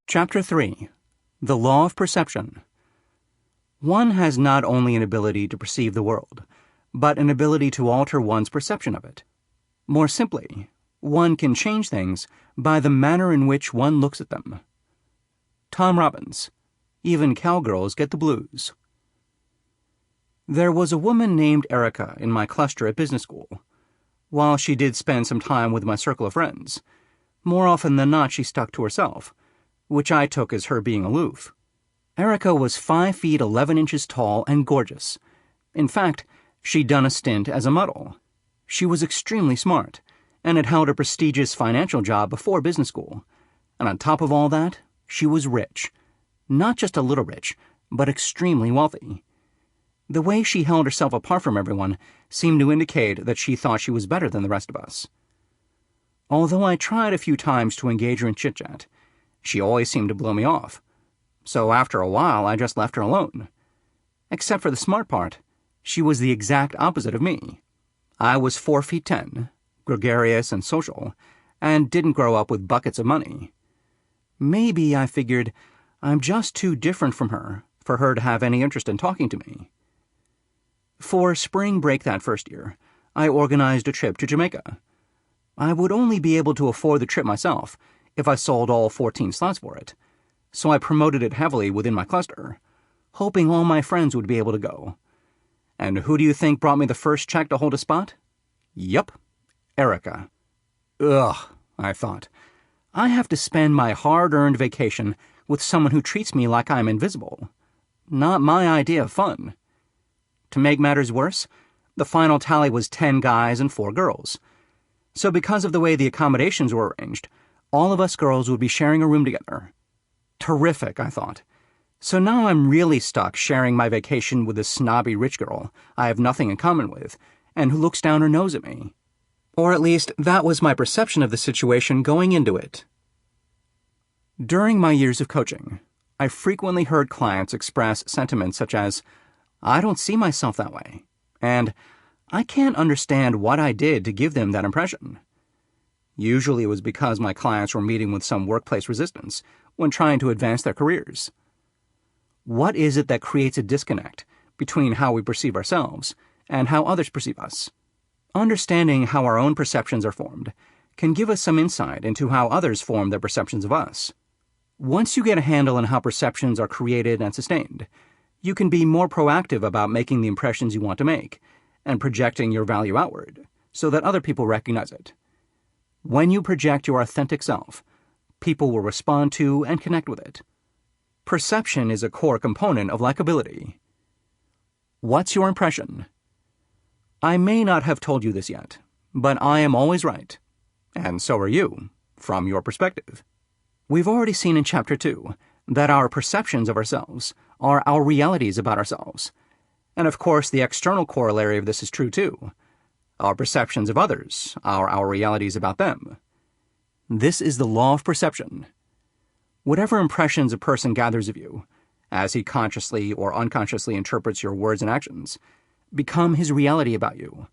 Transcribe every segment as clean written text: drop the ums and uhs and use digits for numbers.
Chapter 3. The Law of Perception. One has not only an ability to perceive the world, but an ability to alter one's perception of it. More simply, one can change things by the manner in which one looks at them. Tom Robbins. Even cowgirls get the blues. There was a woman named Erica in my cluster at business school. While she did spend some time with my circle of friends, more often than not she stuck to herself, which I took as her being aloof. Erica was 5 feet 11 inches tall and gorgeous. In fact, she'd done a stint as a model. She was extremely smart, and had held a prestigious financial job before business school. And on top of all that, she was rich. Not just a little rich, but extremely wealthy. The way she held herself apart from everyone seemed to indicate that she thought she was better than the rest of us. Although I tried a few times to engage her in chit-chat, she always seemed to blow me off. So after a while, I just left her alone. Except for the smart part, she was the exact opposite of me. I was 4 feet 10, gregarious and social, and didn't grow up with buckets of money. Maybe, I figured, I'm just too different from her for her to have any interest in talking to me. For spring break that first year, I organized a trip to Jamaica. I would only be able to afford the trip myself if I sold all 14 slots for it, so I promoted it heavily within my cluster, hoping all my friends would be able to go. And who do you think brought me the first check to hold a spot? Yup, Erica. Ugh, I thought. I have to spend my hard-earned vacation with someone who treats me like I'm invisible. Not my idea of fun. To make matters worse, the final tally was 10 guys and 4 girls. So because of the way the accommodations were arranged, all of us girls would be sharing a room together. Terrific, I thought. So now I'm really stuck sharing my vacation with this snobby rich girl I have nothing in common with, and who looks down her nose at me. Or at least that was my perception of the situation going into it. During my years of coaching, I frequently heard clients express sentiments such as, "I don't see myself that way," and "I can't understand what I did to give them that impression." Usually it was because my clients were meeting with some workplace resistance when trying to advance their careers. What is it that creates a disconnect between how we perceive ourselves and how others perceive us? Understanding how our own perceptions are formed can give us some insight into how others form their perceptions of us. Once you get a handle on how perceptions are created and sustained, you can be more proactive about making the impressions you want to make and projecting your value outward so that other people recognize it. When you project your authentic self, people will respond to and connect with it. Perception is a core component of likability. What's your impression? I may not have told you this yet, but I am always right. And so are you, from your perspective. We've already seen in Chapter 2 that our perceptions of ourselves are our realities about ourselves. And of course, the external corollary of this is true too. Our perceptions of others are our realities about them. This is the law of perception. Whatever impressions a person gathers of you, as he consciously or unconsciously interprets your words and actions, become his reality about you.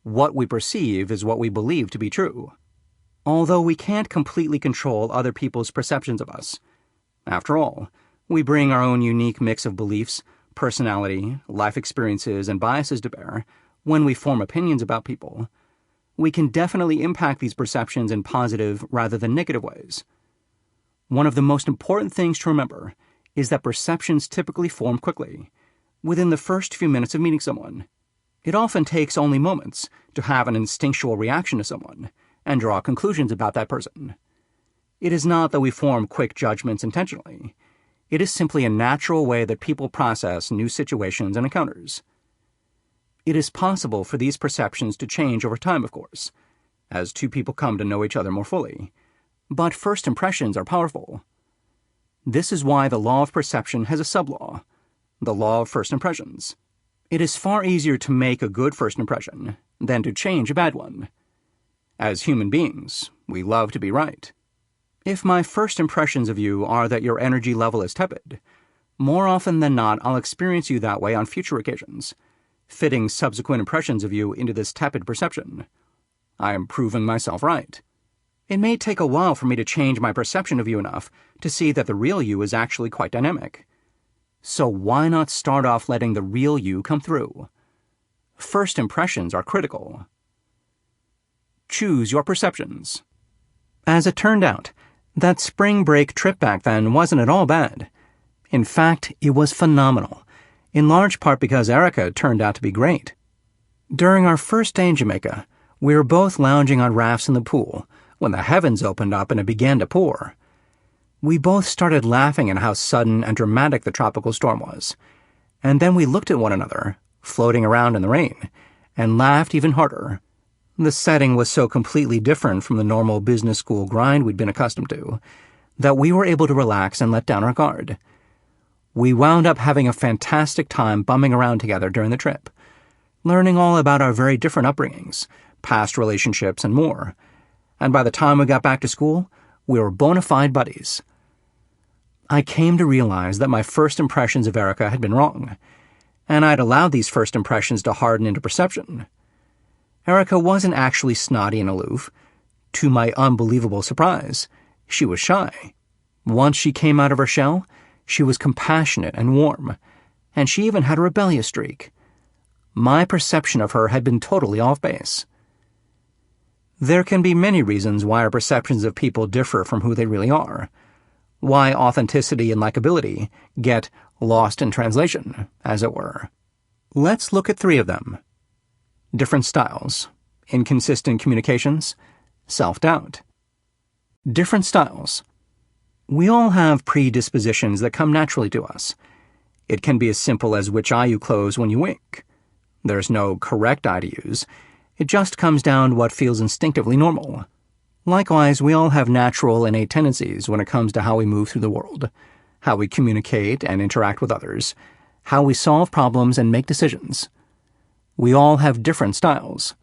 What we perceive is what we believe to be true. Although we can't completely control other people's perceptions of us. After all, we bring our own unique mix of beliefs, personality, life experiences, and biases to bear when we form opinions about people. We can definitely impact these perceptions in positive rather than negative ways. One of the most important things to remember is that perceptions typically form quickly, within the first few minutes of meeting someone. It often takes only moments to have an instinctual reaction to someone and draw conclusions about that person. It is not that we form quick judgments intentionally. It is simply a natural way that people process new situations and encounters. It is possible for these perceptions to change over time, of course, as two people come to know each other more fully. But first impressions are powerful. This is why the law of perception has a sublaw, the law of first impressions. It is far easier to make a good first impression than to change a bad one. As human beings, we love to be right. If my first impressions of you are that your energy level is tepid, more often than not I'll experience you that way on future occasions, fitting subsequent impressions of you into this tepid perception. I am proving myself right. It may take a while for me to change my perception of you enough to see that the real you is actually quite dynamic. So why not start off letting the real you come through? First impressions are critical. Choose your perceptions. As it turned out, that spring break trip back then wasn't at all bad. In fact, it was phenomenal, in large part because Erica turned out to be great. During our first day in Jamaica, we were both lounging on rafts in the pool when the heavens opened up and it began to pour. We both started laughing at how sudden and dramatic the tropical storm was, and then we looked at one another, floating around in the rain, and laughed even harder. The setting was so completely different from the normal business school grind we'd been accustomed to that we were able to relax and let down our guard. We wound up having a fantastic time bumming around together during the trip, learning all about our very different upbringings, past relationships, and more. And by the time we got back to school, we were bona fide buddies. I came to realize that my first impressions of Erica had been wrong, and I'd allowed these first impressions to harden into perception. Erica wasn't actually snotty and aloof. To my unbelievable surprise, she was shy. Once she came out of her shell, she was compassionate and warm, and she even had a rebellious streak. My perception of her had been totally off base. There can be many reasons why our perceptions of people differ from who they really are, why authenticity and likability get lost in translation, as it were. Let's look at 3 of them. Different styles, inconsistent communications, self-doubt. Different styles. We all have predispositions that come naturally to us. It can be as simple as which eye you close when you wink. There's no correct eye to use. It just comes down to what feels instinctively normal. Likewise, we all have natural innate tendencies when it comes to how we move through the world, how we communicate and interact with others, how we solve problems and make decisions. We all have different styles.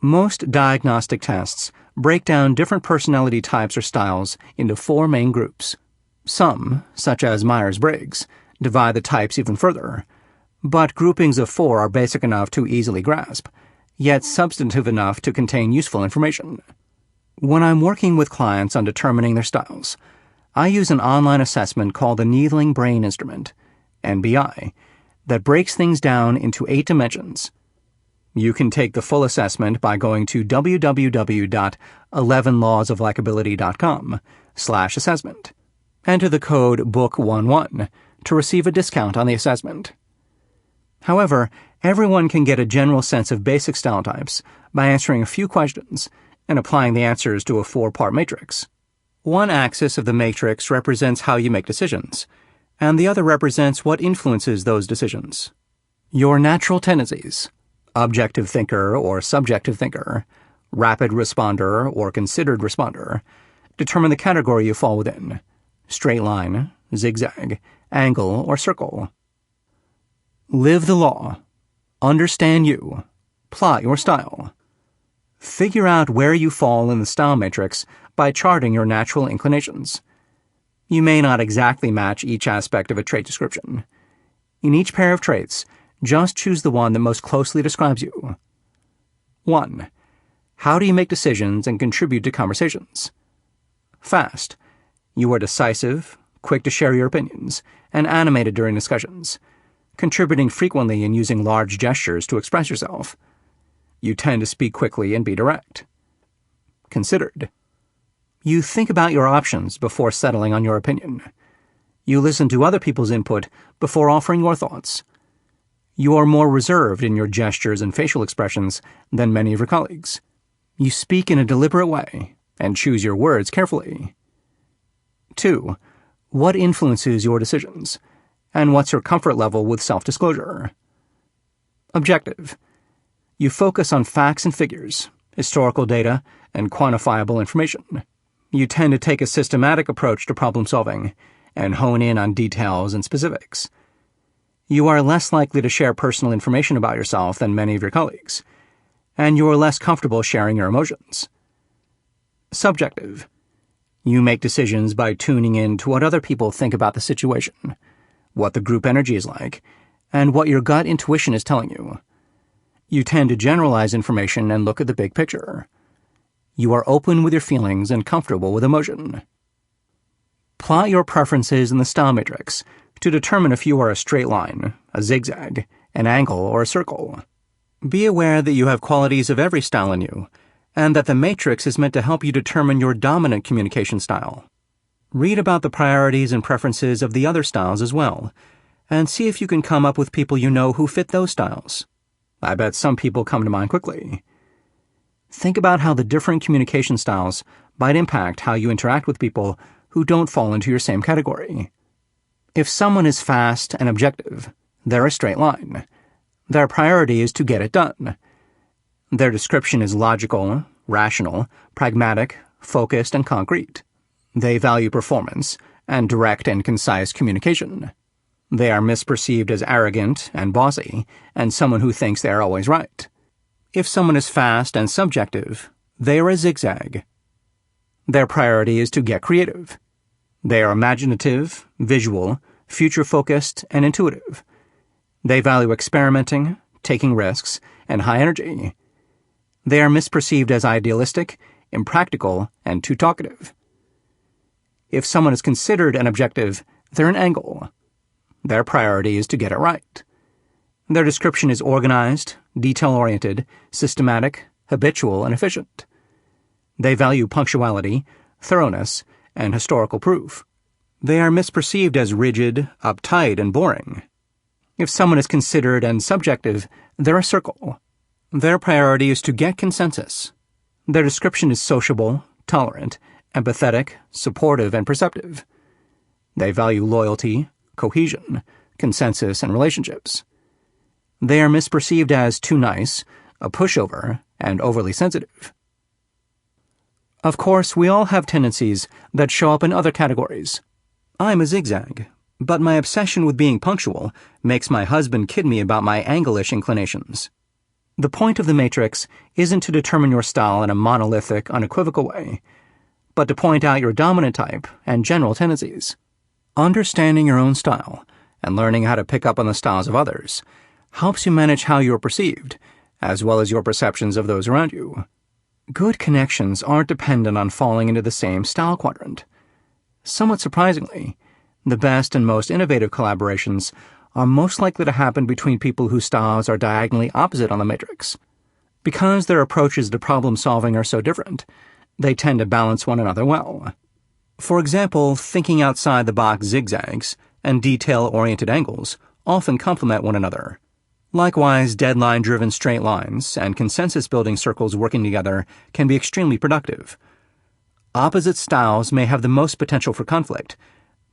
Most diagnostic tests break down different personality types or styles into 4 main groups. Some, such as Myers-Briggs, divide the types even further, but groupings of 4 are basic enough to easily grasp, yet substantive enough to contain useful information. When I'm working with clients on determining their styles, I use an online assessment called the Needling Brain Instrument, NBI, that breaks things down into 8 dimensions. You can take the full assessment by going to www.11lawsoflikability.com/assessment. Enter the code BOOK11 to receive a discount on the assessment. However, everyone can get a general sense of basic style types by answering a few questions and applying the answers to a 4-part matrix. One axis of the matrix represents how you make decisions, and the other represents what influences those decisions. Your natural tendencies, objective thinker or subjective thinker, rapid responder or considered responder, determine the category you fall within: straight line, zigzag, angle, or circle. Live the law. Understand you. Plot your style. Figure out where you fall in the style matrix by charting your natural inclinations. You may not exactly match each aspect of a trait description. In each pair of traits, just choose the one that most closely describes you. 1. How do you make decisions and contribute to conversations? Fast. You are decisive, quick to share your opinions, and animated during discussions, contributing frequently and using large gestures to express yourself. You tend to speak quickly and be direct. Considered. You think about your options before settling on your opinion. You listen to other people's input before offering your thoughts. You are more reserved in your gestures and facial expressions than many of your colleagues. You speak in a deliberate way and choose your words carefully. 2. What influences your decisions, and what's your comfort level with self-disclosure? Objective. You focus on facts and figures, historical data, and quantifiable information. You tend to take a systematic approach to problem solving and hone in on details and specifics. You are less likely to share personal information about yourself than many of your colleagues, and you are less comfortable sharing your emotions. Subjective. You make decisions by tuning in to what other people think about the situation, what the group energy is like, and what your gut intuition is telling you. You tend to generalize information and look at the big picture. You are open with your feelings and comfortable with emotion. Plot your preferences in the style matrix to determine if you are a straight line, a zigzag, an angle, or a circle. Be aware that you have qualities of every style in you, and that the matrix is meant to help you determine your dominant communication style. Read about the priorities and preferences of the other styles as well, and see if you can come up with people you know who fit those styles. I bet some people come to mind quickly. Think about how the different communication styles might impact how you interact with people who don't fall into your same category. If someone is fast and objective, they're a straight line. Their priority is to get it done. Their description is logical, rational, pragmatic, focused, and concrete. They value performance and direct and concise communication. They are misperceived as arrogant and bossy, and someone who thinks they are always right. If someone is fast and subjective, they are a zigzag. Their priority is to get creative. They are imaginative, visual, future-focused, and intuitive. They value experimenting, taking risks, and high energy. They are misperceived as idealistic, impractical, and too talkative. If someone is considered an objective, they're an angle. Their priority is to get it right. Their description is organized, detail-oriented, systematic, habitual, and efficient. They value punctuality, thoroughness, and historical proof. They are misperceived as rigid, uptight, and boring. If someone is considered and subjective, they're a circle. Their priority is to get consensus. Their description is sociable, tolerant, empathetic, supportive, and perceptive. They value loyalty, cohesion, consensus, and relationships. They are misperceived as too nice, a pushover, and overly sensitive. Of course, we all have tendencies that show up in other categories. I'm a zigzag, but my obsession with being punctual makes my husband kid me about my angle-ish inclinations. The point of the matrix isn't to determine your style in a monolithic, unequivocal way, but to point out your dominant type and general tendencies. Understanding your own style and learning how to pick up on the styles of others helps you manage how you are perceived, as well as your perceptions of those around you. Good connections aren't dependent on falling into the same style quadrant. Somewhat surprisingly, the best and most innovative collaborations are most likely to happen between people whose styles are diagonally opposite on the matrix. Because their approaches to problem-solving are so different, they tend to balance one another well. For example, thinking outside the box zigzags and detail-oriented angles often complement one another. Likewise, deadline-driven straight lines and consensus-building circles working together can be extremely productive. Opposite styles may have the most potential for conflict,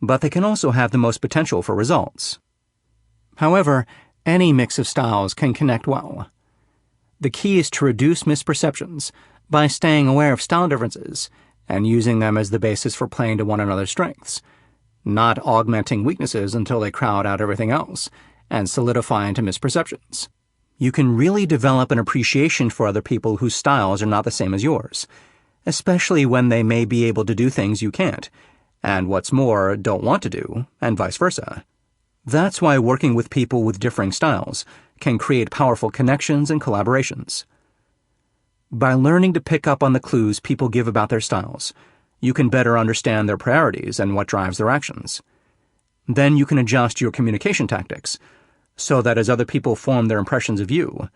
but they can also have the most potential for results. However, any mix of styles can connect well. The key is to reduce misperceptions by staying aware of style differences and using them as the basis for playing to one another's strengths, not augmenting weaknesses until they crowd out everything else and solidify into misperceptions. You can really develop an appreciation for other people whose styles are not the same as yours, especially when they may be able to do things you can't, and what's more, don't want to do, and vice versa. That's why working with people with differing styles can create powerful connections and collaborations. By learning to pick up on the clues people give about their styles, you can better understand their priorities and what drives their actions. Then you can adjust your communication tactics so that as other people form their impressions of you,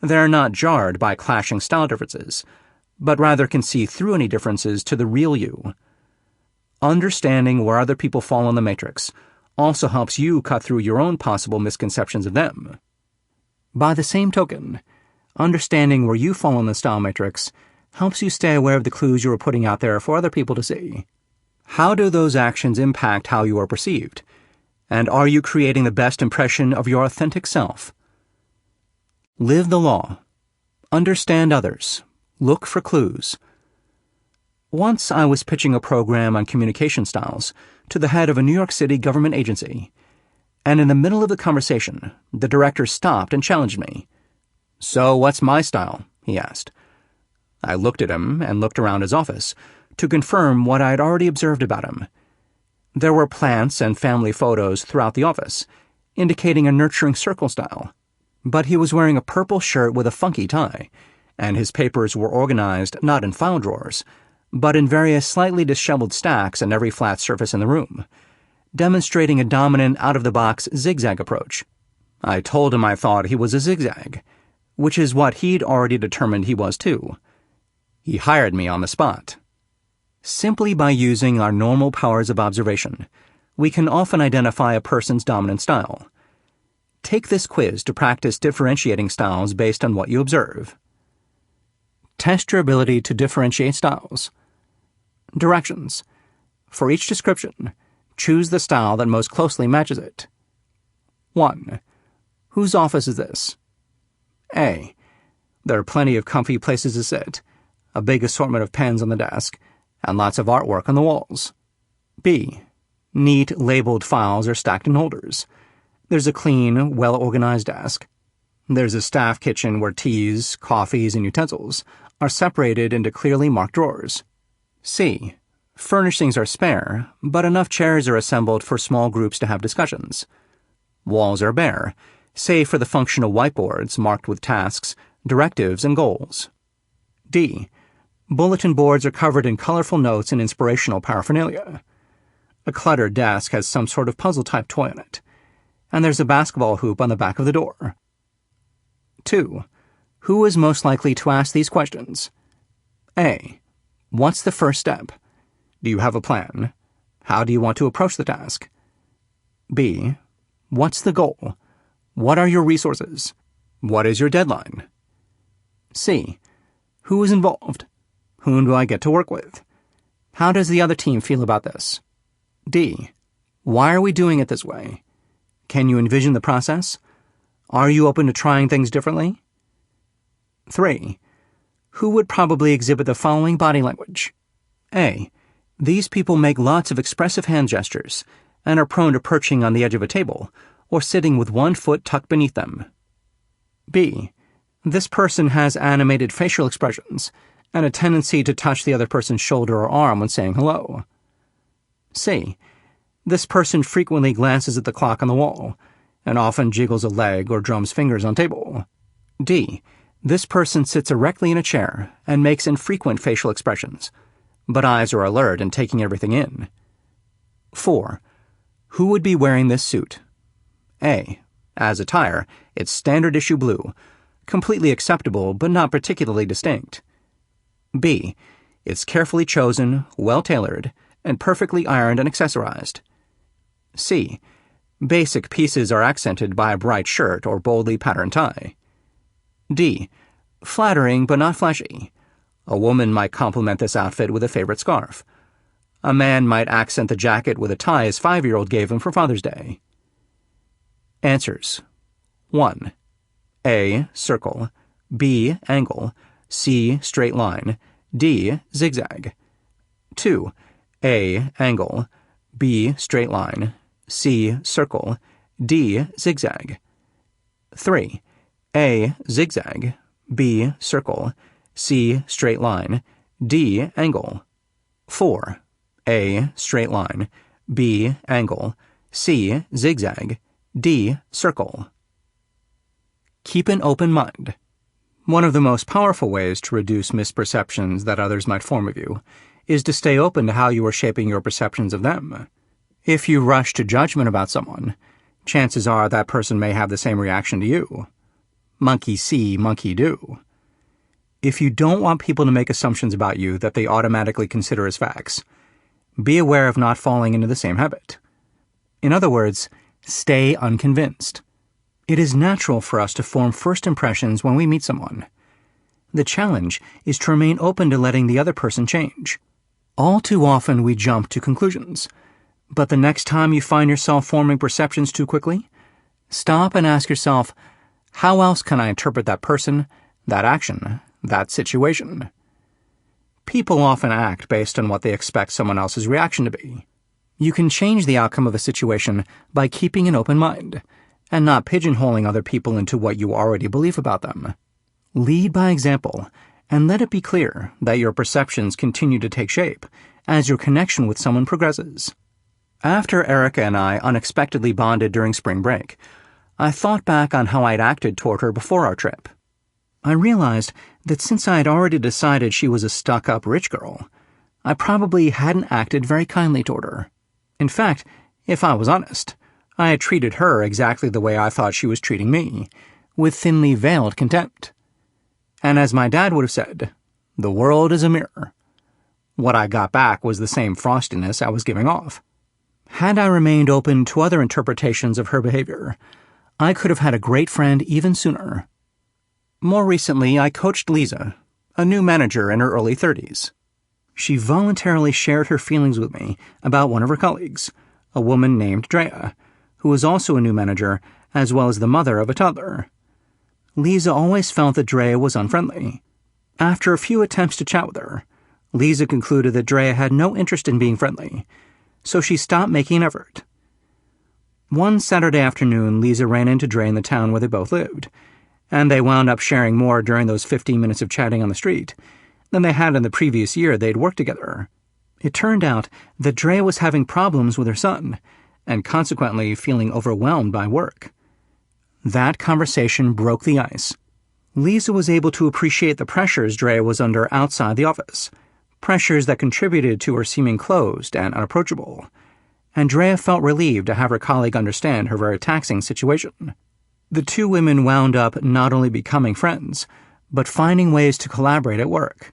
they're not jarred by clashing style differences, but rather can see through any differences to the real you. Understanding where other people fall on the matrix also helps you cut through your own possible misconceptions of them. By the same token, understanding where you fall on the style matrix helps you stay aware of the clues you are putting out there for other people to see. How do those actions impact how you are perceived? And are you creating the best impression of your authentic self? Live the law. Understand others. Look for clues. Once I was pitching a program on communication styles to the head of a New York City government agency, and in the middle of the conversation, the director stopped and challenged me. "So what's my style?" he asked. I looked at him and looked around his office to confirm what I had already observed about him. There were plants and family photos throughout the office, indicating a nurturing circle style. But he was wearing a purple shirt with a funky tie, and his papers were organized not in file drawers, but in various slightly disheveled stacks on every flat surface in the room, demonstrating a dominant out-of-the-box zigzag approach. I told him I thought he was a zigzag, which is what he'd already determined he was too. He hired me on the spot. Simply by using our normal powers of observation, we can often identify a person's dominant style. Take this quiz to practice differentiating styles based on what you observe. Test your ability to differentiate styles. Directions. For each description, choose the style that most closely matches it. 1. Whose office is this? A. There are plenty of comfy places to sit, a big assortment of pens on the desk, and lots of artwork on the walls. B. Neat, labeled files are stacked in holders. There's a clean, well-organized desk. There's a staff kitchen where teas, coffees, and utensils are separated into clearly marked drawers. C. Furnishings are spare, but enough chairs are assembled for small groups to have discussions. Walls are bare, save for the functional whiteboards marked with tasks, directives, and goals. D. Bulletin boards are covered in colorful notes and inspirational paraphernalia. A cluttered desk has some sort of puzzle-type toy on it, and there's a basketball hoop on the back of the door. 2. Who is most likely to ask these questions? A. What's the first step? Do you have a plan? How do you want to approach the task? B. What's the goal? What are your resources? What is your deadline? C. Who is involved? Whom do I get to work with? How does the other team feel about this? D. Why are we doing it this way? Can you envision the process? Are you open to trying things differently? 3. Who would probably exhibit the following body language? A. These people make lots of expressive hand gestures and are prone to perching on the edge of a table or sitting with one foot tucked beneath them. B. This person has animated facial expressions and a tendency to touch the other person's shoulder or arm when saying hello. C. This person frequently glances at the clock on the wall and often jiggles a leg or drums fingers on table. D. This person sits erectly in a chair and makes infrequent facial expressions, but eyes are alert and taking everything in. 4. Who would be wearing this suit? A. As attire, it's standard issue blue, completely acceptable but not particularly distinct. B. It's carefully chosen, well-tailored, and perfectly ironed and accessorized. C. Basic pieces are accented by a bright shirt or boldly patterned tie. D. Flattering but not flashy. A woman might complement this outfit with a favorite scarf. A man might accent the jacket with a tie his 5-year-old gave him for Father's Day. Answers. 1. A. Circle. B. Angle. C. Straight line. D. Zigzag. 2. A. Angle. B. Straight line. C. Circle. D. Zigzag. 3. A. Zigzag. B. Circle. C. Straight line. D. Angle. 4. A. Straight line. B. Angle. C. Zigzag. D. Circle. Keep an open mind. One of the most powerful ways to reduce misperceptions that others might form of you is to stay open to how you are shaping your perceptions of them. If you rush to judgment about someone, chances are that person may have the same reaction to you. Monkey see, monkey do. If you don't want people to make assumptions about you that they automatically consider as facts, be aware of not falling into the same habit. In other words, stay unconvinced. It is natural for us to form first impressions when we meet someone. The challenge is to remain open to letting the other person change. All too often we jump to conclusions, but the next time you find yourself forming perceptions too quickly, stop and ask yourself, how else can I interpret that person, that action, that situation? People often act based on what they expect someone else's reaction to be. You can change the outcome of a situation by keeping an open mind and not pigeonholing other people into what you already believe about them. Lead by example, and let it be clear that your perceptions continue to take shape as your connection with someone progresses. After Erica and I unexpectedly bonded during spring break, I thought back on how I'd acted toward her before our trip. I realized that since I had already decided she was a stuck-up rich girl, I probably hadn't acted very kindly toward her. In fact, if I was honest, I had treated her exactly the way I thought she was treating me, with thinly veiled contempt. And as my dad would have said, the world is a mirror. What I got back was the same frostiness I was giving off. Had I remained open to other interpretations of her behavior, I could have had a great friend even sooner. More recently, I coached Lisa, a new manager in her early 30s. She voluntarily shared her feelings with me about one of her colleagues, a woman named Drea, who was also a new manager, as well as the mother of a toddler. Lisa always felt that Drea was unfriendly. After a few attempts to chat with her, Lisa concluded that Drea had no interest in being friendly, so she stopped making an effort. One Saturday afternoon, Lisa ran into Drea in the town where they both lived, and they wound up sharing more during those 15 minutes of chatting on the street than they had in the previous year they'd worked together. It turned out that Drea was having problems with her son, and consequently feeling overwhelmed by work. That conversation broke the ice. Lisa was able to appreciate the pressures Drea was under outside the office, pressures that contributed to her seeming closed and unapproachable, and Drea felt relieved to have her colleague understand her very taxing situation. The two women wound up not only becoming friends, but finding ways to collaborate at work,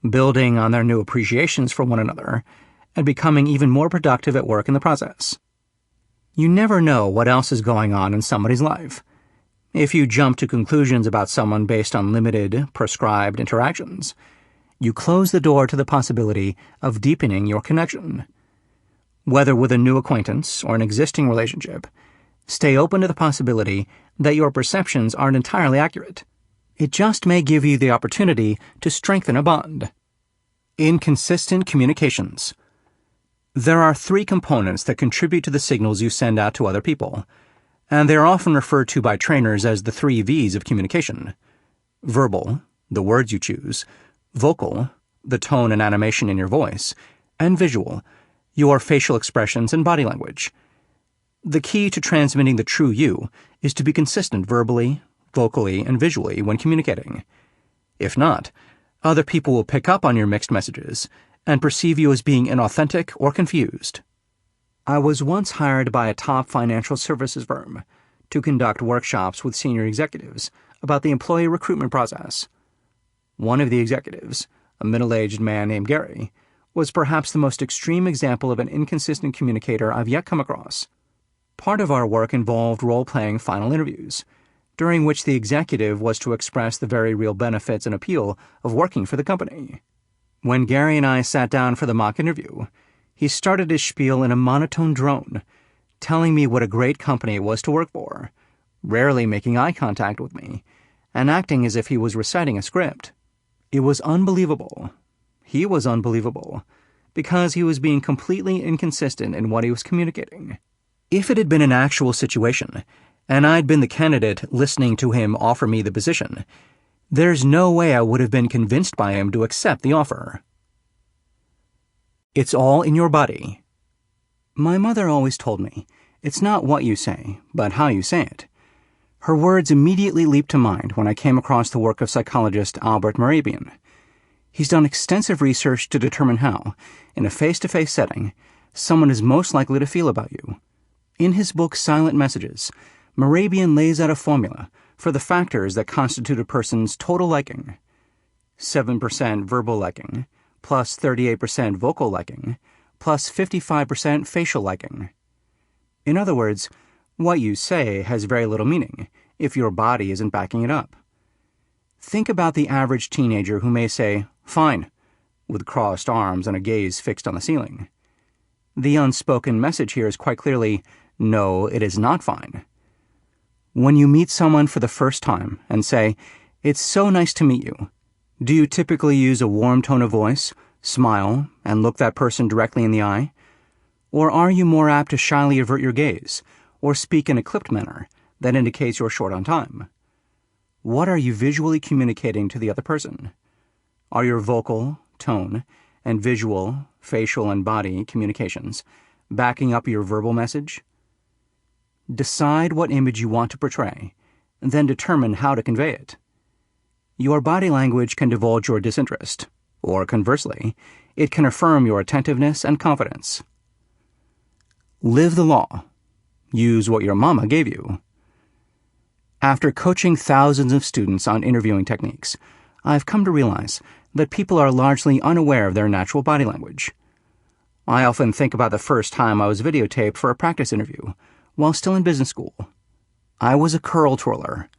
building on their new appreciations for one another, and becoming even more productive at work in the process. You never know what else is going on in somebody's life. If you jump to conclusions about someone based on limited, prescribed interactions, you close the door to the possibility of deepening your connection. Whether with a new acquaintance or an existing relationship, stay open to the possibility that your perceptions aren't entirely accurate. It just may give you the opportunity to strengthen a bond. Inconsistent communications. There are 3 components that contribute to the signals you send out to other people, and they are often referred to by trainers as the 3 V's of communication. Verbal, the words you choose; vocal, the tone and animation in your voice; and visual, your facial expressions and body language. The key to transmitting the true you is to be consistent verbally, vocally, and visually when communicating. If not, other people will pick up on your mixed messages and perceive you as being inauthentic or confused. I was once hired by a top financial services firm to conduct workshops with senior executives about the employee recruitment process. One of the executives, a middle-aged man named Gary, was perhaps the most extreme example of an inconsistent communicator I've yet come across. Part of our work involved role-playing final interviews, during which the executive was to express the very real benefits and appeal of working for the company. When Gary and I sat down for the mock interview, he started his spiel in a monotone drone, telling me what a great company it was to work for, rarely making eye contact with me, and acting as if he was reciting a script. It was unbelievable. He was unbelievable, because he was being completely inconsistent in what he was communicating. If it had been an actual situation, and I'd been the candidate listening to him offer me the position, there's no way I would have been convinced by him to accept the offer. It's all in your body. My mother always told me, it's not what you say, but how you say it. Her words immediately leaped to mind when I came across the work of psychologist Albert Mehrabian. He's done extensive research to determine how, in a face-to-face setting, someone is most likely to feel about you. In his book Silent Messages, Mehrabian lays out a formula for the factors that constitute a person's total liking: 7% verbal liking, plus 38% vocal liking, plus 55% facial liking. In other words, what you say has very little meaning if your body isn't backing it up. Think about the average teenager who may say, "Fine," with crossed arms and a gaze fixed on the ceiling. The unspoken message here is quite clearly, no, it is not fine. When you meet someone for the first time and say, "It's so nice to meet you," do you typically use a warm tone of voice, smile, and look that person directly in the eye? Or are you more apt to shyly avert your gaze, or speak in a clipped manner that indicates you're short on time? What are you visually communicating to the other person? Are your vocal, tone, and visual, facial, and body communications backing up your verbal message? Decide what image you want to portray, and then determine how to convey it. Your body language can divulge your disinterest, or conversely, it can affirm your attentiveness and confidence. Live the law. Use what your mama gave you. After coaching thousands of students on interviewing techniques, I've come to realize that people are largely unaware of their natural body language. I often think about the first time I was videotaped for a practice interview while still in business school. I was a curl twirler.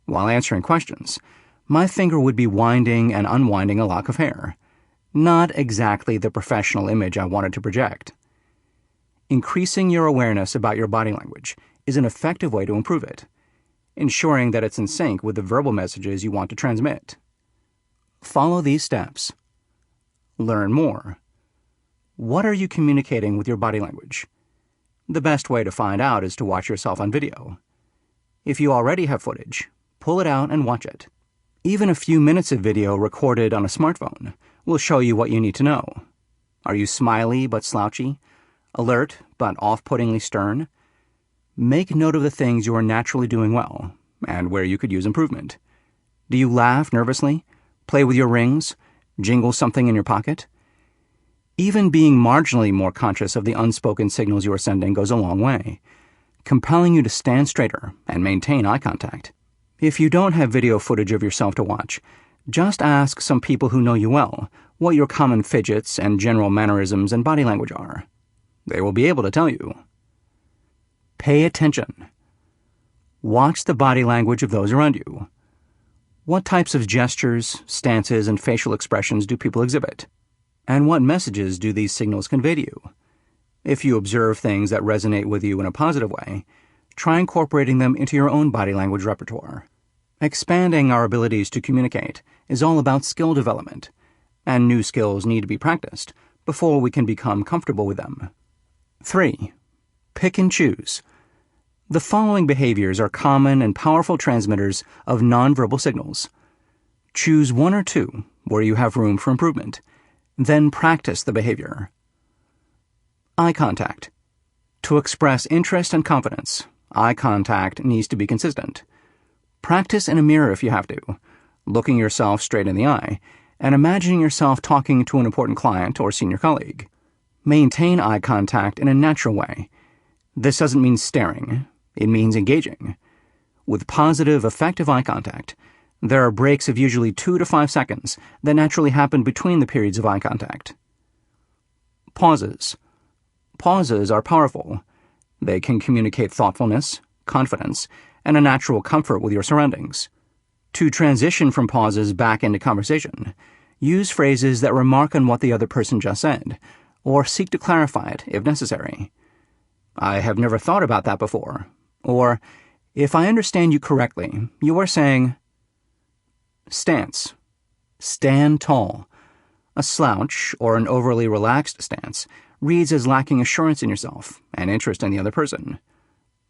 While answering questions, my finger would be winding and unwinding a lock of hair. Not exactly the professional image I wanted to project. Increasing your awareness about your body language is an effective way to improve it, ensuring that it's in sync with the verbal messages you want to transmit. Follow these steps. Learn more. What are you communicating with your body language? The best way to find out is to watch yourself on video. If you already have footage, pull it out and watch it. Even a few minutes of video recorded on a smartphone will show you what you need to know. Are you smiley but slouchy? Alert but off-puttingly stern? Make note of the things you are naturally doing well and where you could use improvement. Do you laugh nervously? Play with your rings? Jingle something in your pocket? Even being marginally more conscious of the unspoken signals you are sending goes a long way, compelling you to stand straighter and maintain eye contact. If you don't have video footage of yourself to watch, just ask some people who know you well what your common fidgets and general mannerisms and body language are. They will be able to tell you. Pay attention. Watch the body language of those around you. What types of gestures, stances, and facial expressions do people exhibit? And what messages do these signals convey to you? If you observe things that resonate with you in a positive way, try incorporating them into your own body language repertoire. Expanding our abilities to communicate is all about skill development, and new skills need to be practiced before we can become comfortable with them. 3. Pick and choose. The following behaviors are common and powerful transmitters of nonverbal signals. Choose one or two where you have room for improvement, then practice the behavior. Eye contact. To express interest and confidence, eye contact needs to be consistent. Practice in a mirror if you have to, looking yourself straight in the eye and imagining yourself talking to an important client or senior colleague. Maintain eye contact in a natural way. This doesn't mean staring. It means engaging. With positive, effective eye contact, there are breaks of usually 2 to 5 seconds that naturally happen between the periods of eye contact. Pauses. Pauses are powerful. They can communicate thoughtfulness, confidence, and a natural comfort with your surroundings. To transition from pauses back into conversation, use phrases that remark on what the other person just said, or seek to clarify it if necessary. I have never thought about that before. Or, if I understand you correctly, you are saying, stance. Stand tall. A slouch or an overly relaxed stance reads as lacking assurance in yourself and interest in the other person.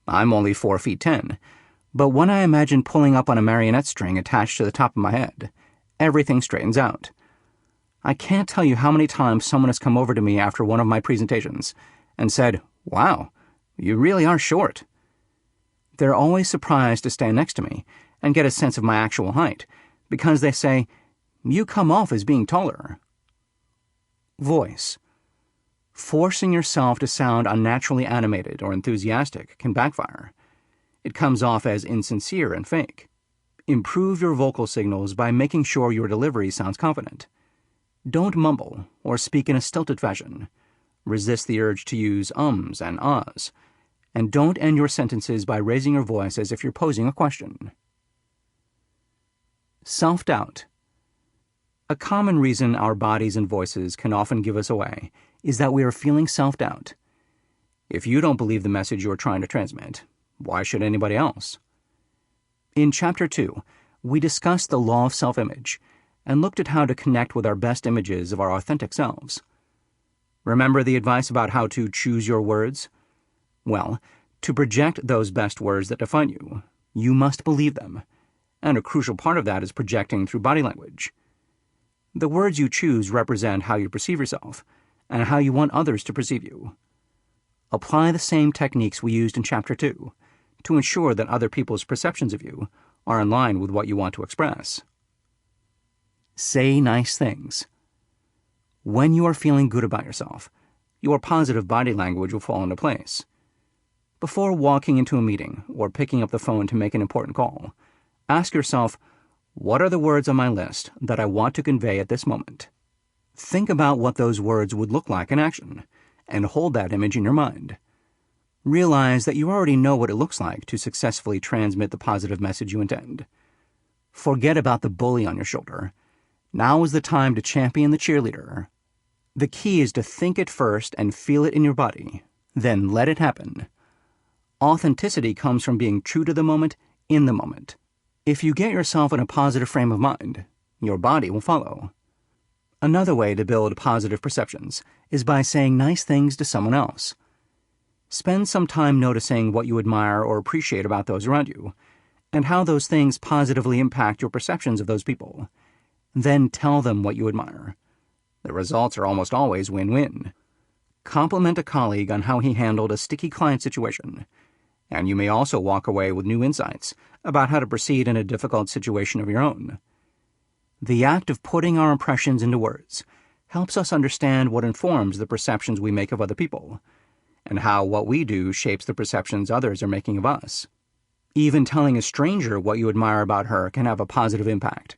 I'm only 4 feet 10, but when I imagine pulling up on a marionette string attached to the top of my head, everything straightens out. I can't tell you how many times someone has come over to me after one of my presentations and said, "Wow, you really are short." They're always surprised to stand next to me and get a sense of my actual height, because they say, "You come off as being taller." Voice. Forcing yourself to sound unnaturally animated or enthusiastic can backfire. It comes off as insincere and fake. Improve your vocal signals by making sure your delivery sounds confident. Don't mumble or speak in a stilted fashion. Resist the urge to use ums and ahs. And don't end your sentences by raising your voice as if you're posing a question. Self-doubt. A common reason our bodies and voices can often give us away is that we are feeling self-doubt. If you don't believe the message you are trying to transmit, why should anybody else? In Chapter 2, we discussed the law of self-image and looked at how to connect with our best images of our authentic selves. Remember the advice about how to choose your words? Well, to project those best words that define you, you must believe them, and a crucial part of that is projecting through body language. The words you choose represent how you perceive yourself and how you want others to perceive you. Apply the same techniques we used in Chapter 2 to ensure that other people's perceptions of you are in line with what you want to express. Say nice things. When you are feeling good about yourself, your positive body language will fall into place. Before walking into a meeting or picking up the phone to make an important call, ask yourself, what are the words on my list that I want to convey at this moment? Think about what those words would look like in action, and hold that image in your mind. Realize that you already know what it looks like to successfully transmit the positive message you intend. Forget about the bully on your shoulder. Now is the time to champion the cheerleader. The key is to think it first and feel it in your body, then let it happen. Authenticity comes from being true to the moment, in the moment. If you get yourself in a positive frame of mind, your body will follow. Another way to build positive perceptions is by saying nice things to someone else. Spend some time noticing what you admire or appreciate about those around you, and how those things positively impact your perceptions of those people. Then tell them what you admire. The results are almost always win-win. Compliment a colleague on how he handled a sticky client situation, and you may also walk away with new insights about how to proceed in a difficult situation of your own. The act of putting our impressions into words helps us understand what informs the perceptions we make of other people, and how what we do shapes the perceptions others are making of us. Even telling a stranger what you admire about her can have a positive impact.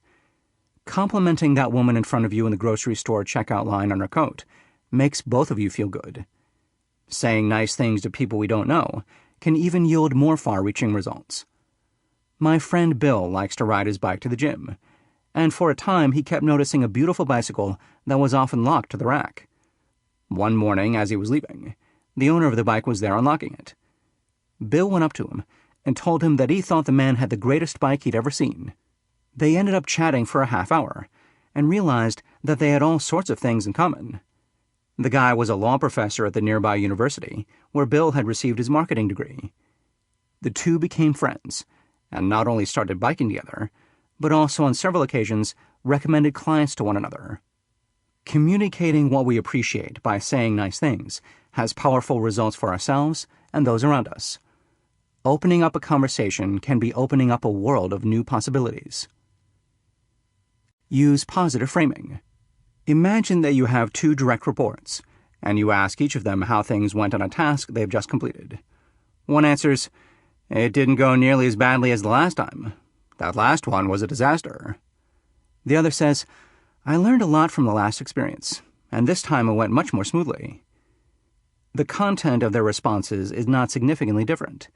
Complimenting that woman in front of you in the grocery store checkout line on her coat makes both of you feel good. Saying nice things to people we don't know can even yield more far-reaching results. My friend Bill likes to ride his bike to the gym, and for a time he kept noticing a beautiful bicycle that was often locked to the rack. One morning, as he was leaving, the owner of the bike was there unlocking it. Bill went up to him and told him that he thought the man had the greatest bike he'd ever seen. They ended up chatting for a half hour and realized that they had all sorts of things in common. The guy was a law professor at the nearby university where Bill had received his marketing degree. The two became friends and not only started biking together, but also on several occasions recommended clients to one another. Communicating what we appreciate by saying nice things has powerful results for ourselves and those around us. Opening up a conversation can be opening up a world of new possibilities. Use positive framing. Imagine that you have two direct reports, and you ask each of them how things went on a task they've just completed. One answers, "It didn't go nearly as badly as the last time. That last one was a disaster." The other says, "I learned a lot from the last experience, and this time it went much more smoothly." The content of their responses is not significantly different,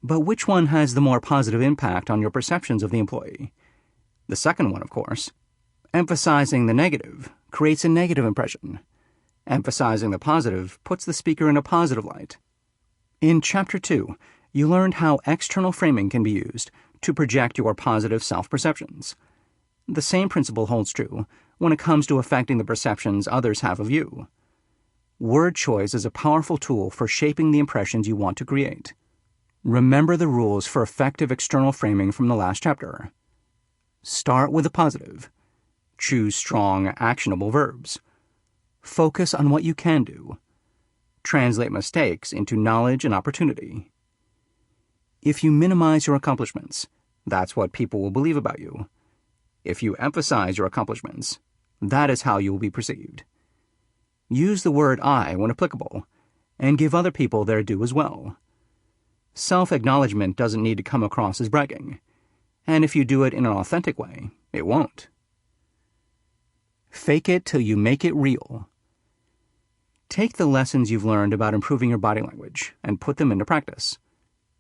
but which one has the more positive impact on your perceptions of the employee? The second one, of course. Emphasizing the negative creates a negative impression. Emphasizing the positive puts the speaker in a positive light. In Chapter 2, you learned how external framing can be used to project your positive self-perceptions. The same principle holds true when it comes to affecting the perceptions others have of you. Word choice is a powerful tool for shaping the impressions you want to create. Remember the rules for effective external framing from the last chapter. Start with a positive. Choose strong, actionable verbs. Focus on what you can do. Translate mistakes into knowledge and opportunity. If you minimize your accomplishments, that's what people will believe about you. If you emphasize your accomplishments, that is how you will be perceived. Use the word I when applicable, and give other people their due as well. Self-acknowledgement doesn't need to come across as bragging, and if you do it in an authentic way, it won't. Fake it till you make it real. Take the lessons you've learned about improving your body language and put them into practice.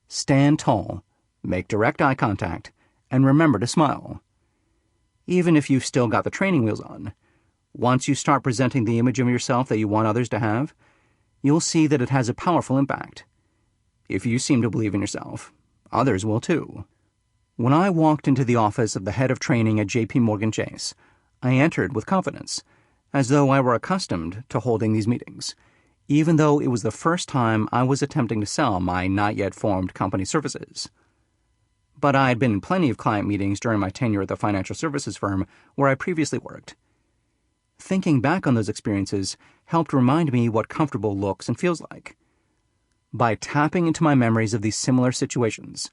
Stand tall, make direct eye contact, and remember to smile. Even if you've still got the training wheels on, once you start presenting the image of yourself that you want others to have, you'll see that it has a powerful impact. If you seem to believe in yourself, others will too. When I walked into the office of the head of training at J.P. Morgan Chase, I entered with confidence, as though I were accustomed to holding these meetings, even though it was the first time I was attempting to sell my not-yet-formed company services. But I had been in plenty of client meetings during my tenure at the financial services firm where I previously worked. Thinking back on those experiences helped remind me what comfortable looks and feels like. By tapping into my memories of these similar situations,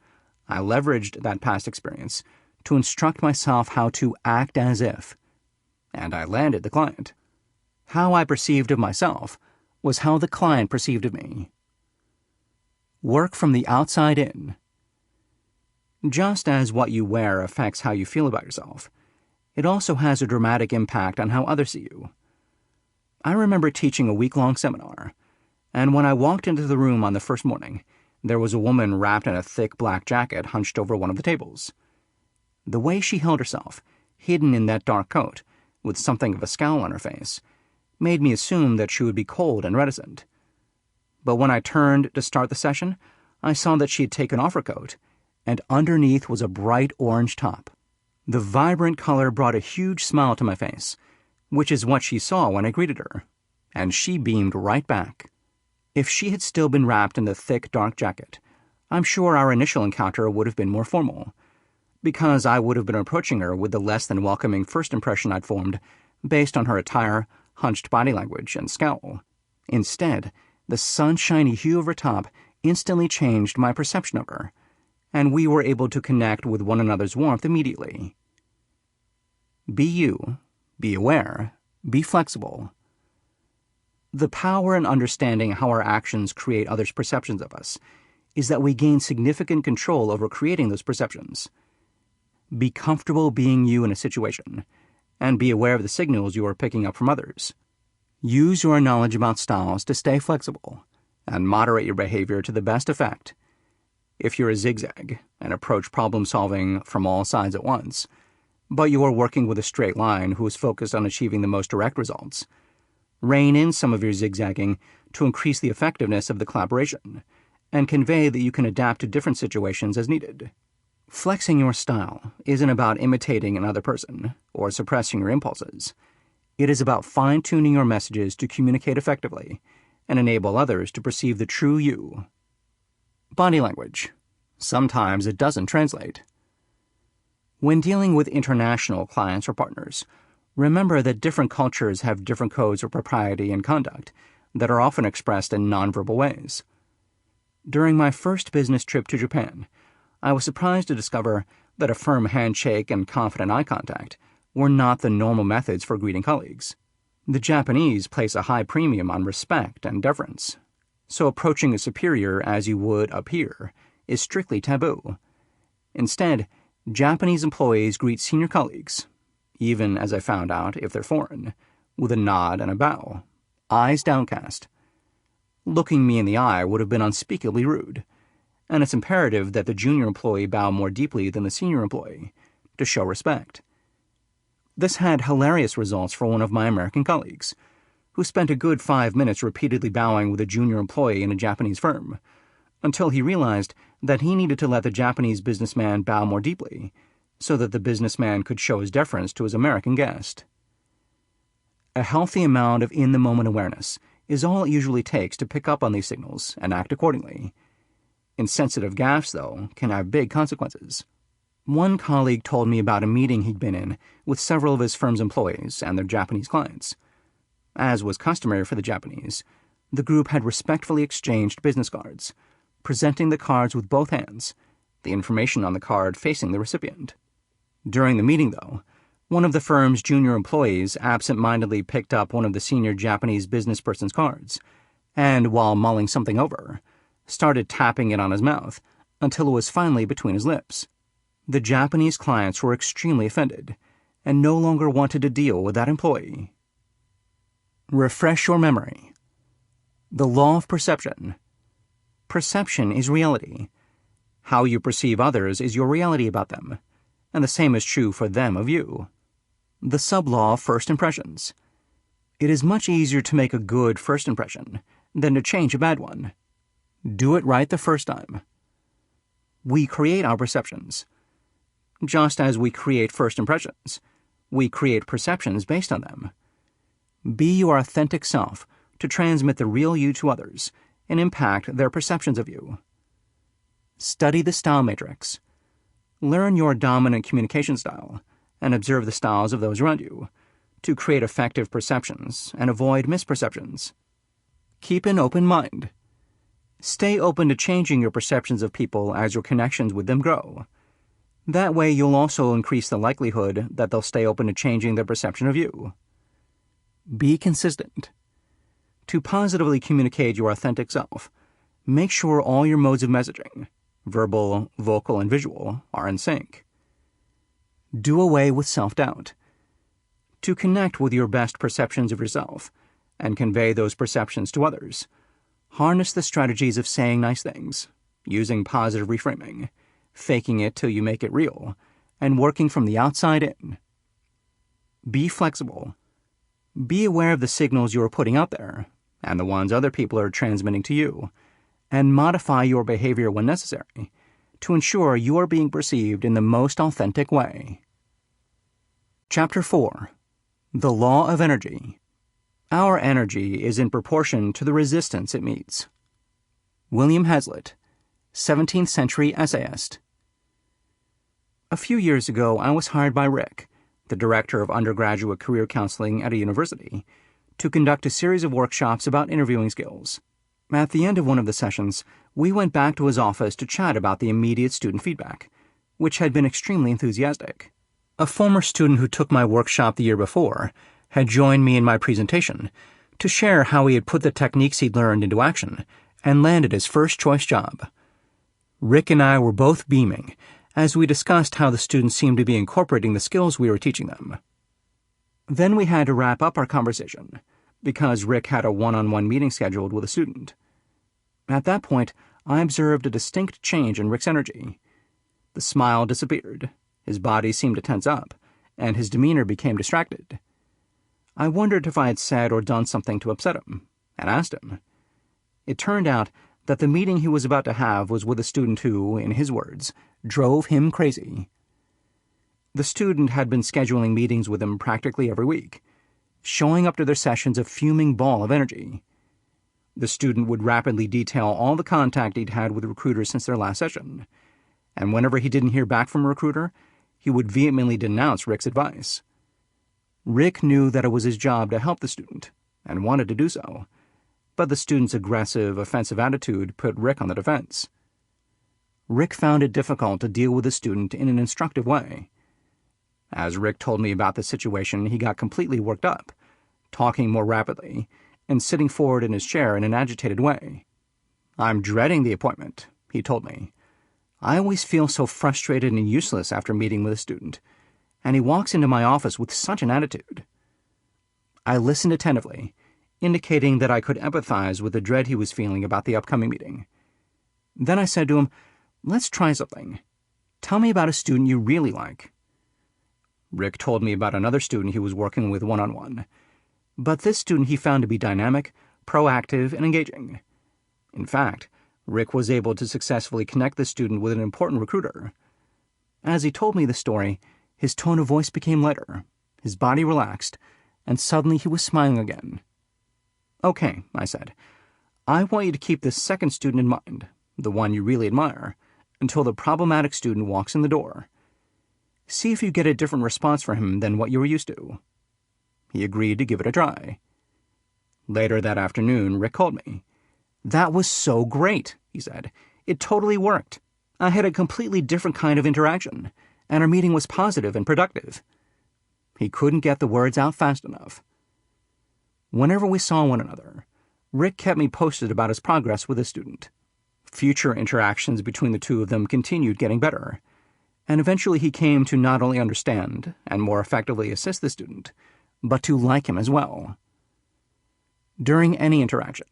I leveraged that past experience to instruct myself how to act as if and I landed the client. How I perceived of myself was how the client perceived of me. Work from the outside in. Just as what you wear affects how you feel about yourself, it also has a dramatic impact on how others see you. I remember teaching a week-long seminar, and when I walked into the room on the first morning, there was a woman wrapped in a thick black jacket hunched over one of the tables. The way she held herself, hidden in that dark coat, with something of a scowl on her face, made me assume that she would be cold and reticent. But when I turned to start the session, I saw that she had taken off her coat, and underneath was a bright orange top. The vibrant color brought a huge smile to my face, which is what she saw when I greeted her, and she beamed right back. If she had still been wrapped in the thick, dark jacket, I'm sure our initial encounter would have been more formal, because I would have been approaching her with the less than welcoming first impression I'd formed based on her attire, hunched body language, and scowl. Instead, the sunshiny hue of her top instantly changed my perception of her, and we were able to connect with one another's warmth immediately. Be you, be aware, be flexible. The power in understanding how our actions create others' perceptions of us is that we gain significant control over creating those perceptions. Be comfortable being you in a situation, and be aware of the signals you are picking up from others. Use your knowledge about styles to stay flexible, and moderate your behavior to the best effect. If you're a zigzag and approach problem-solving from all sides at once, but you are working with a straight line who is focused on achieving the most direct results, rein in some of your zigzagging to increase the effectiveness of the collaboration, and convey that you can adapt to different situations as needed. Flexing your style isn't about imitating another person or suppressing your impulses. It is about fine-tuning your messages to communicate effectively and enable others to perceive the true you. Body language. Sometimes it doesn't translate. When dealing with international clients or partners, remember that different cultures have different codes of propriety and conduct that are often expressed in nonverbal ways. During my first business trip to Japan, I was surprised to discover that a firm handshake and confident eye contact were not the normal methods for greeting colleagues. The Japanese place a high premium on respect and deference, so approaching a superior as you would up here is strictly taboo. Instead, Japanese employees greet senior colleagues, even as I found out if they're foreign, with a nod and a bow, eyes downcast. Looking me in the eye would have been unspeakably rude, and it's imperative that the junior employee bow more deeply than the senior employee to show respect. This had hilarious results for one of my American colleagues, who spent a good 5 minutes repeatedly bowing with a junior employee in a Japanese firm, until he realized that he needed to let the Japanese businessman bow more deeply, so that the businessman could show his deference to his American guest. A healthy amount of in-the-moment awareness is all it usually takes to pick up on these signals and act accordingly. Insensitive gaffes, though, can have big consequences. One colleague told me about a meeting he'd been in with several of his firm's employees and their Japanese clients. As was customary for the Japanese, the group had respectfully exchanged business cards, presenting the cards with both hands, the information on the card facing the recipient. During the meeting, though, one of the firm's junior employees absent-mindedly picked up one of the senior Japanese business person's cards, and, while mulling something over, started tapping it on his mouth until it was finally between his lips. The Japanese clients were extremely offended and no longer wanted to deal with that employee. Refresh your memory. The law of perception. Perception is reality. How you perceive others is your reality about them, and the same is true for them of you. The sub-law of first impressions. It is much easier to make a good first impression than to change a bad one. Do it right the first time. We create our perceptions. Just as we create first impressions, we create perceptions based on them. Be your authentic self to transmit the real you to others and impact their perceptions of you. Study the style matrix. Learn your dominant communication style and observe the styles of those around you to create effective perceptions and avoid misperceptions. Keep an open mind. Stay open to changing your perceptions of people as your connections with them grow. That way you'll also increase the likelihood that they'll stay open to changing their perception of you. Be consistent. To positively communicate your authentic self, make sure all your modes of messaging, verbal, vocal, and visual, are in sync. Do away with self-doubt. To connect with your best perceptions of yourself and convey those perceptions to others, harness the strategies of saying nice things, using positive reframing, faking it till you make it real, and working from the outside in. Be flexible. Be aware of the signals you are putting out there and the ones other people are transmitting to you, and modify your behavior when necessary to ensure you are being perceived in the most authentic way. Chapter 4. The Law of Energy. Our energy is in proportion to the resistance it meets. William Hazlitt, 17th century essayist. A few years ago, I was hired by Rick, the director of undergraduate career counseling at a university, to conduct a series of workshops about interviewing skills. At the end of one of the sessions, we went back to his office to chat about the immediate student feedback, which had been extremely enthusiastic. A former student who took my workshop the year before had joined me in my presentation to share how he had put the techniques he'd learned into action and landed his first choice job. Rick and I were both beaming as we discussed how the students seemed to be incorporating the skills we were teaching them. Then we had to wrap up our conversation because Rick had a one-on-one meeting scheduled with a student. At that point, I observed a distinct change in Rick's energy. The smile disappeared, his body seemed to tense up, and his demeanor became distracted. I wondered if I had said or done something to upset him, and asked him. It turned out that the meeting he was about to have was with a student who, in his words, drove him crazy. The student had been scheduling meetings with him practically every week, showing up to their sessions a fuming ball of energy. The student would rapidly detail all the contact he'd had with recruiters since their last session, and whenever he didn't hear back from a recruiter, he would vehemently denounce Rick's advice. Rick knew that it was his job to help the student, and wanted to do so, but the student's aggressive, offensive attitude put Rick on the defense. Rick found it difficult to deal with the student in an instructive way. As Rick told me about the situation, he got completely worked up, talking more rapidly, and sitting forward in his chair in an agitated way. "I'm dreading the appointment," he told me. "I always feel so frustrated and useless after meeting with a student, and he walks into my office with such an attitude." I listened attentively, indicating that I could empathize with the dread he was feeling about the upcoming meeting. Then I said to him, "Let's try something. Tell me about a student you really like." Rick told me about another student he was working with one-on-one, but this student he found to be dynamic, proactive, and engaging. In fact, Rick was able to successfully connect the student with an important recruiter. As he told me the story, his tone of voice became lighter, his body relaxed, and suddenly he was smiling again. "Okay," I said, "I want you to keep this second student in mind, the one you really admire, until the problematic student walks in the door. See if you get a different response from him than what you were used to." He agreed to give it a try. Later that afternoon, Rick called me. "That was so great," he said. "It totally worked. I had a completely different kind of interaction, and our meeting was positive and productive." He couldn't get the words out fast enough. Whenever we saw one another, Rick kept me posted about his progress with his student. Future interactions between the two of them continued getting better, and eventually he came to not only understand and more effectively assist the student, but to like him as well. During any interaction,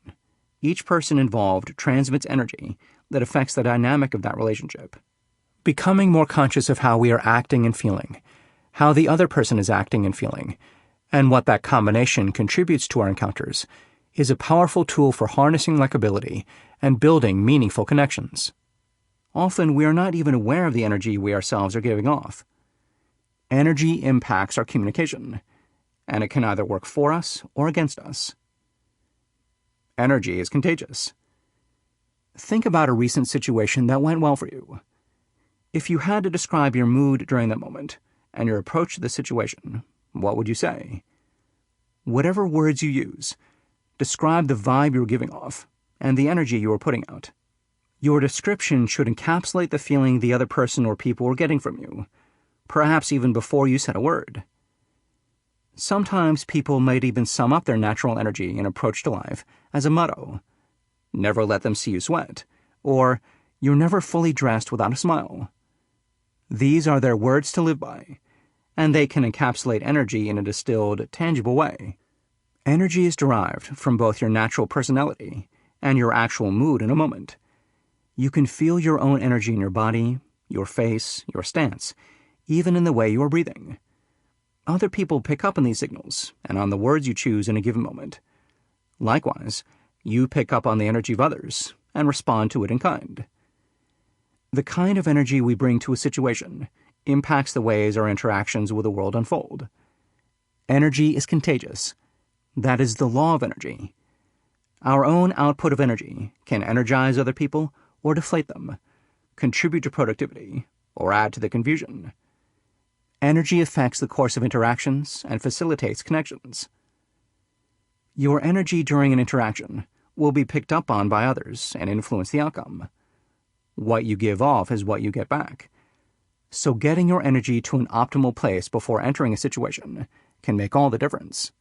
each person involved transmits energy that affects the dynamic of that relationship. Becoming more conscious of how we are acting and feeling, how the other person is acting and feeling, and what that combination contributes to our encounters, is a powerful tool for harnessing likability and building meaningful connections. Often we are not even aware of the energy we ourselves are giving off. Energy impacts our communication, and it can either work for us or against us. Energy is contagious. Think about a recent situation that went well for you. If you had to describe your mood during that moment and your approach to the situation, what would you say? Whatever words you use, describe the vibe you're giving off and the energy you are putting out. Your description should encapsulate the feeling the other person or people were getting from you, perhaps even before you said a word. Sometimes people might even sum up their natural energy and approach to life as a motto: never let them see you sweat, or you're never fully dressed without a smile. These are their words to live by, and they can encapsulate energy in a distilled, tangible way. Energy is derived from both your natural personality and your actual mood in a moment. You can feel your own energy in your body, your face, your stance, even in the way you are breathing. Other people pick up on these signals and on the words you choose in a given moment. Likewise, you pick up on the energy of others and respond to it in kind. The kind of energy we bring to a situation impacts the ways our interactions with the world unfold. Energy is contagious. That is the law of energy. Our own output of energy can energize other people or deflate them, contribute to productivity, or add to the confusion. Energy affects the course of interactions and facilitates connections. Your energy during an interaction will be picked up on by others and influence the outcome. What you give off is what you get back. So getting your energy to an optimal place before entering a situation can make all the difference.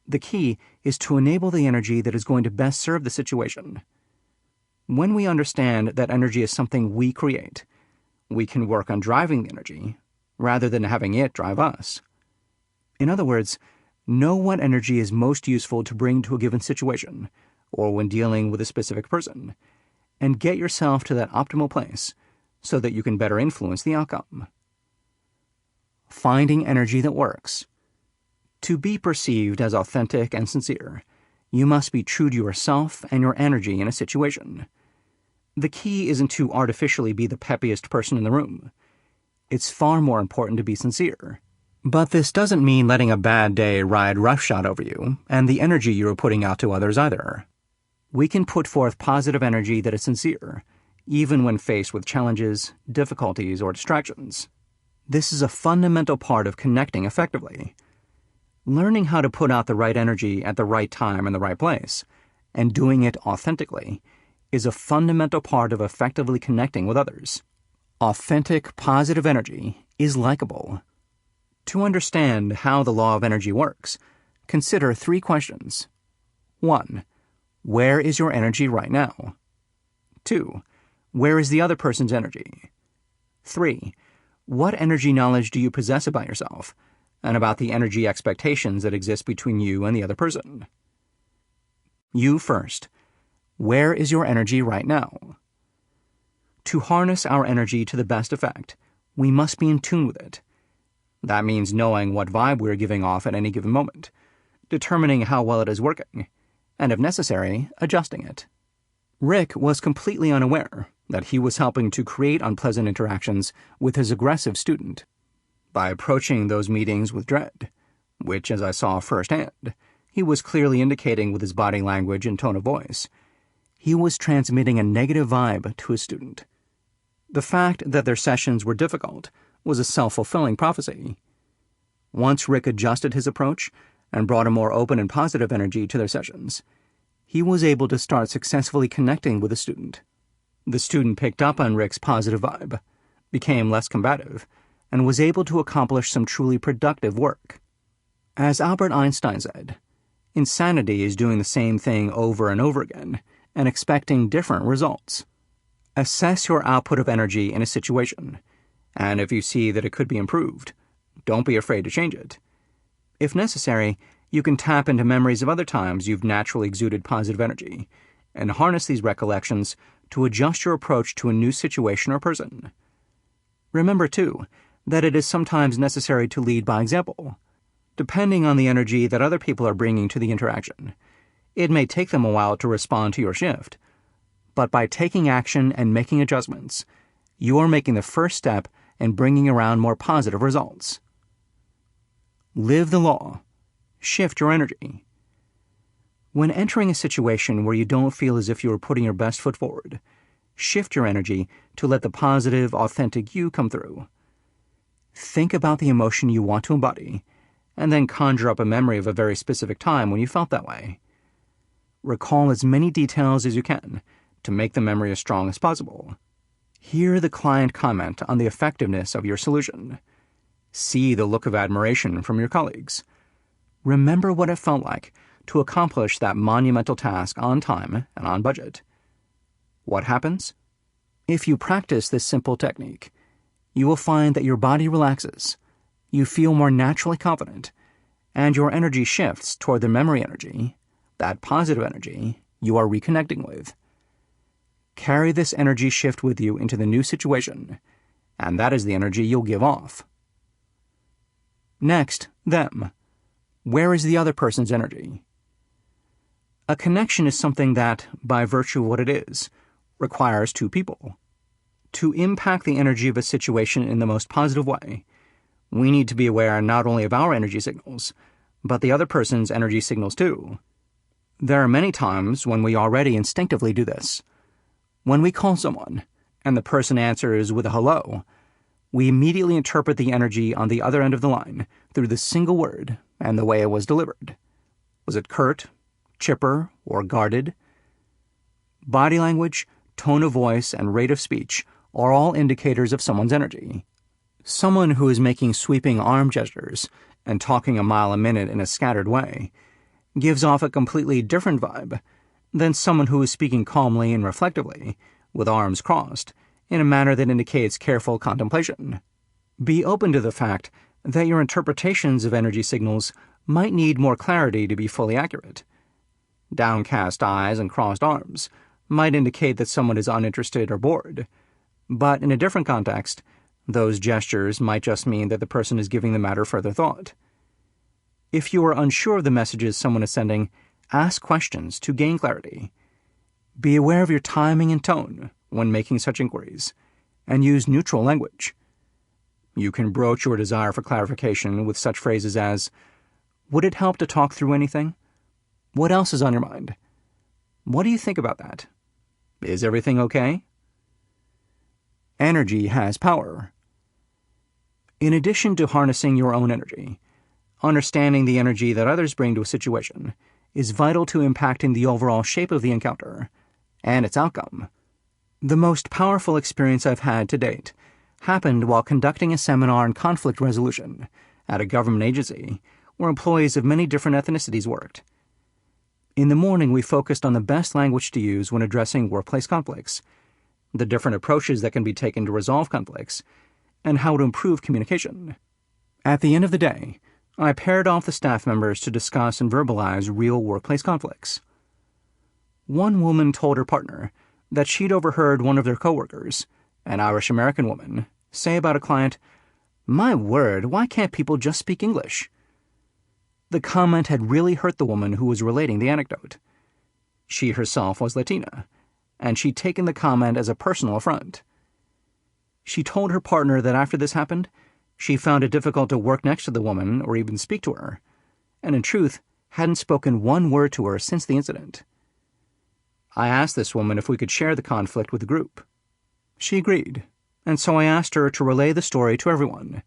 The key is to enable the energy that is going to best serve the situation. When we understand that energy is something we create, we can work on driving the energy rather than having it drive us. In other words, know what energy is most useful to bring to a given situation or when dealing with a specific person, and get yourself to that optimal place so that you can better influence the outcome. Finding energy that works. To be perceived as authentic and sincere, you must be true to yourself and your energy in a situation. The key isn't to artificially be the peppiest person in the room. It's far more important to be sincere. But this doesn't mean letting a bad day ride roughshod over you and the energy you are putting out to others either. We can put forth positive energy that is sincere, even when faced with challenges, difficulties, or distractions. This is a fundamental part of connecting effectively. Learning how to put out the right energy at the right time in the right place, and doing it authentically, is a fundamental part of effectively connecting with others. Authentic, positive energy is likable. To understand how the law of energy works, consider 3 questions. 1. Where is your energy right now? 2. Where is the other person's energy? 3. What energy knowledge do you possess about yourself and about the energy expectations that exist between you and the other person? You first. Where is your energy right now? To harness our energy to the best effect, we must be in tune with it. That means knowing what vibe we are giving off at any given moment, determining how well it is working, and if necessary, adjusting it. Rick was completely unaware that he was helping to create unpleasant interactions with his aggressive student. By approaching those meetings with dread, which, as I saw firsthand, he was clearly indicating with his body language and tone of voice, he was transmitting a negative vibe to his student. The fact that their sessions were difficult was a self-fulfilling prophecy. Once Rick adjusted his approach and brought a more open and positive energy to their sessions, he was able to start successfully connecting with the student. The student picked up on Rick's positive vibe, became less combative, and was able to accomplish some truly productive work. As Albert Einstein said, insanity is doing the same thing over and over again and expecting different results. Assess your output of energy in a situation, and if you see that it could be improved, don't be afraid to change it. If necessary, you can tap into memories of other times you've naturally exuded positive energy, and harness these recollections to adjust your approach to a new situation or person. Remember, too, that it is sometimes necessary to lead by example. Depending on the energy that other people are bringing to the interaction, it may take them a while to respond to your shift, but by taking action and making adjustments, you are making the first step in bringing around more positive results. Live the law. Shift your energy. When entering a situation where you don't feel as if you are putting your best foot forward, shift your energy to let the positive, authentic you come through. Think about the emotion you want to embody, and then conjure up a memory of a very specific time when you felt that way. Recall as many details as you can to make the memory as strong as possible. Hear the client comment on the effectiveness of your solution. See the look of admiration from your colleagues. Remember what it felt like to accomplish that monumental task on time and on budget. What happens? If you practice this simple technique, you will find that your body relaxes, you feel more naturally confident, and your energy shifts toward the memory energy, that positive energy you are reconnecting with. Carry this energy shift with you into the new situation, and that is the energy you'll give off. Next, them. Where is the other person's energy? A connection is something that, by virtue of what it is, requires two people. To impact the energy of a situation in the most positive way, we need to be aware not only of our energy signals, but the other person's energy signals too. There are many times when we already instinctively do this. When we call someone, and the person answers with a hello, we immediately interpret the energy on the other end of the line through the single word and the way it was delivered. Was it curt, chipper, or guarded? Body language, tone of voice, and rate of speech are all indicators of someone's energy. Someone who is making sweeping arm gestures and talking a mile a minute in a scattered way gives off a completely different vibe than someone who is speaking calmly and reflectively, with arms crossed, in a manner that indicates careful contemplation. Be open to the fact that your interpretations of energy signals might need more clarity to be fully accurate. Downcast eyes and crossed arms might indicate that someone is uninterested or bored, but in a different context, those gestures might just mean that the person is giving the matter further thought. If you are unsure of the messages someone is sending, ask questions to gain clarity. Be aware of your timing and tone when making such inquiries, and use neutral language. You can broach your desire for clarification with such phrases as, "Would it help to talk through anything? What else is on your mind? What do you think about that? Is everything okay?" Energy has power. In addition to harnessing your own energy, understanding the energy that others bring to a situation is vital to impacting the overall shape of the encounter and its outcome. The most powerful experience I've had to date happened while conducting a seminar on conflict resolution at a government agency where employees of many different ethnicities worked. In the morning, we focused on the best language to use when addressing workplace conflicts, the different approaches that can be taken to resolve conflicts, and how to improve communication. At the end of the day, I paired off the staff members to discuss and verbalize real workplace conflicts. One woman told her partner that she'd overheard one of their coworkers, an Irish-American woman, say about a client, "My word, why can't people just speak English?" The comment had really hurt the woman who was relating the anecdote. She herself was Latina, and she'd taken the comment as a personal affront. She told her partner that after this happened, she found it difficult to work next to the woman or even speak to her, and in truth, hadn't spoken one word to her since the incident. I asked this woman if we could share the conflict with the group. She agreed, and so I asked her to relay the story to everyone.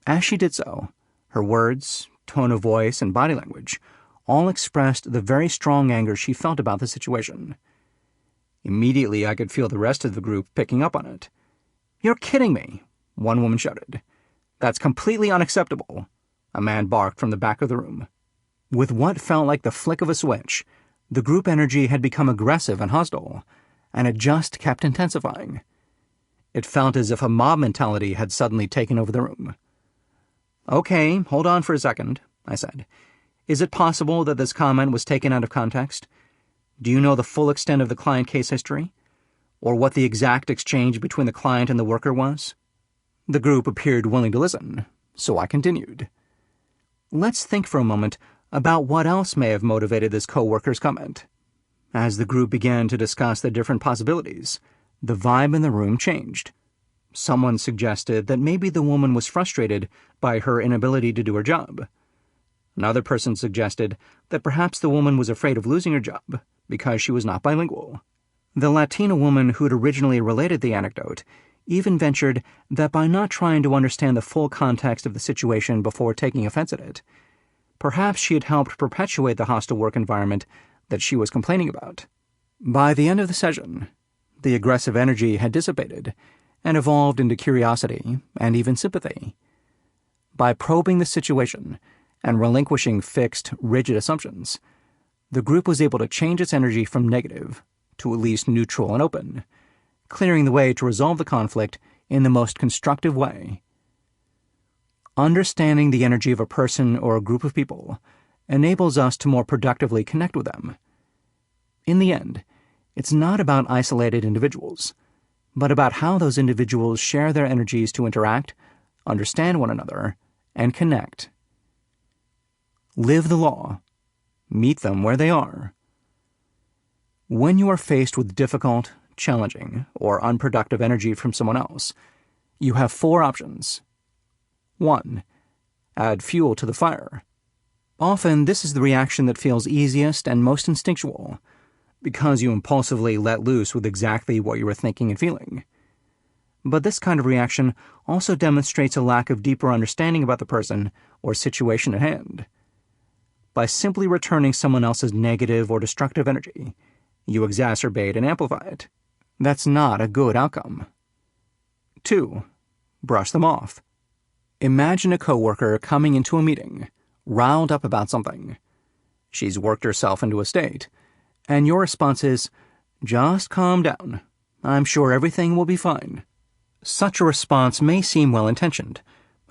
As she did so, her words, tone of voice, and body language all expressed the very strong anger she felt about the situation. Immediately, I could feel the rest of the group picking up on it. "You're kidding me," one woman shouted. "That's completely unacceptable," a man barked from the back of the room. With what felt like the flick of a switch, the group energy had become aggressive and hostile, and it just kept intensifying. It felt as if a mob mentality had suddenly taken over the room. "Okay, hold on for a second," I said. "Is it possible that this comment was taken out of context? Do you know the full extent of the client case history? Or what the exact exchange between the client and the worker was?" The group appeared willing to listen, so I continued. "Let's think for a moment about what else may have motivated this co-worker's comment." As the group began to discuss the different possibilities, the vibe in the room changed. Someone suggested that maybe the woman was frustrated by her inability to do her job. Another person suggested that perhaps the woman was afraid of losing her job because she was not bilingual. The Latina woman who'd originally related the anecdote even ventured that by not trying to understand the full context of the situation before taking offense at it, perhaps she had helped perpetuate the hostile work environment that she was complaining about. By the end of the session, the aggressive energy had dissipated and evolved into curiosity and even sympathy. By probing the situation and relinquishing fixed, rigid assumptions, the group was able to change its energy from negative to at least neutral and open, clearing the way to resolve the conflict in the most constructive way. Understanding the energy of a person or a group of people enables us to more productively connect with them. In the end, it's not about isolated individuals, but about how those individuals share their energies to interact, understand one another, and connect. Live the law. Meet them where they are. When you are faced with difficult, challenging, or unproductive energy from someone else, you have 4 options. 1. Add fuel to the fire. Often, this is the reaction that feels easiest and most instinctual, because you impulsively let loose with exactly what you were thinking and feeling. But this kind of reaction also demonstrates a lack of deeper understanding about the person or situation at hand. By simply returning someone else's negative or destructive energy, you exacerbate and amplify it. That's not a good outcome. 2. Brush them off. Imagine a coworker coming into a meeting, riled up about something. She's worked herself into a state, and your response is, "Just calm down. I'm sure everything will be fine." Such a response may seem well-intentioned.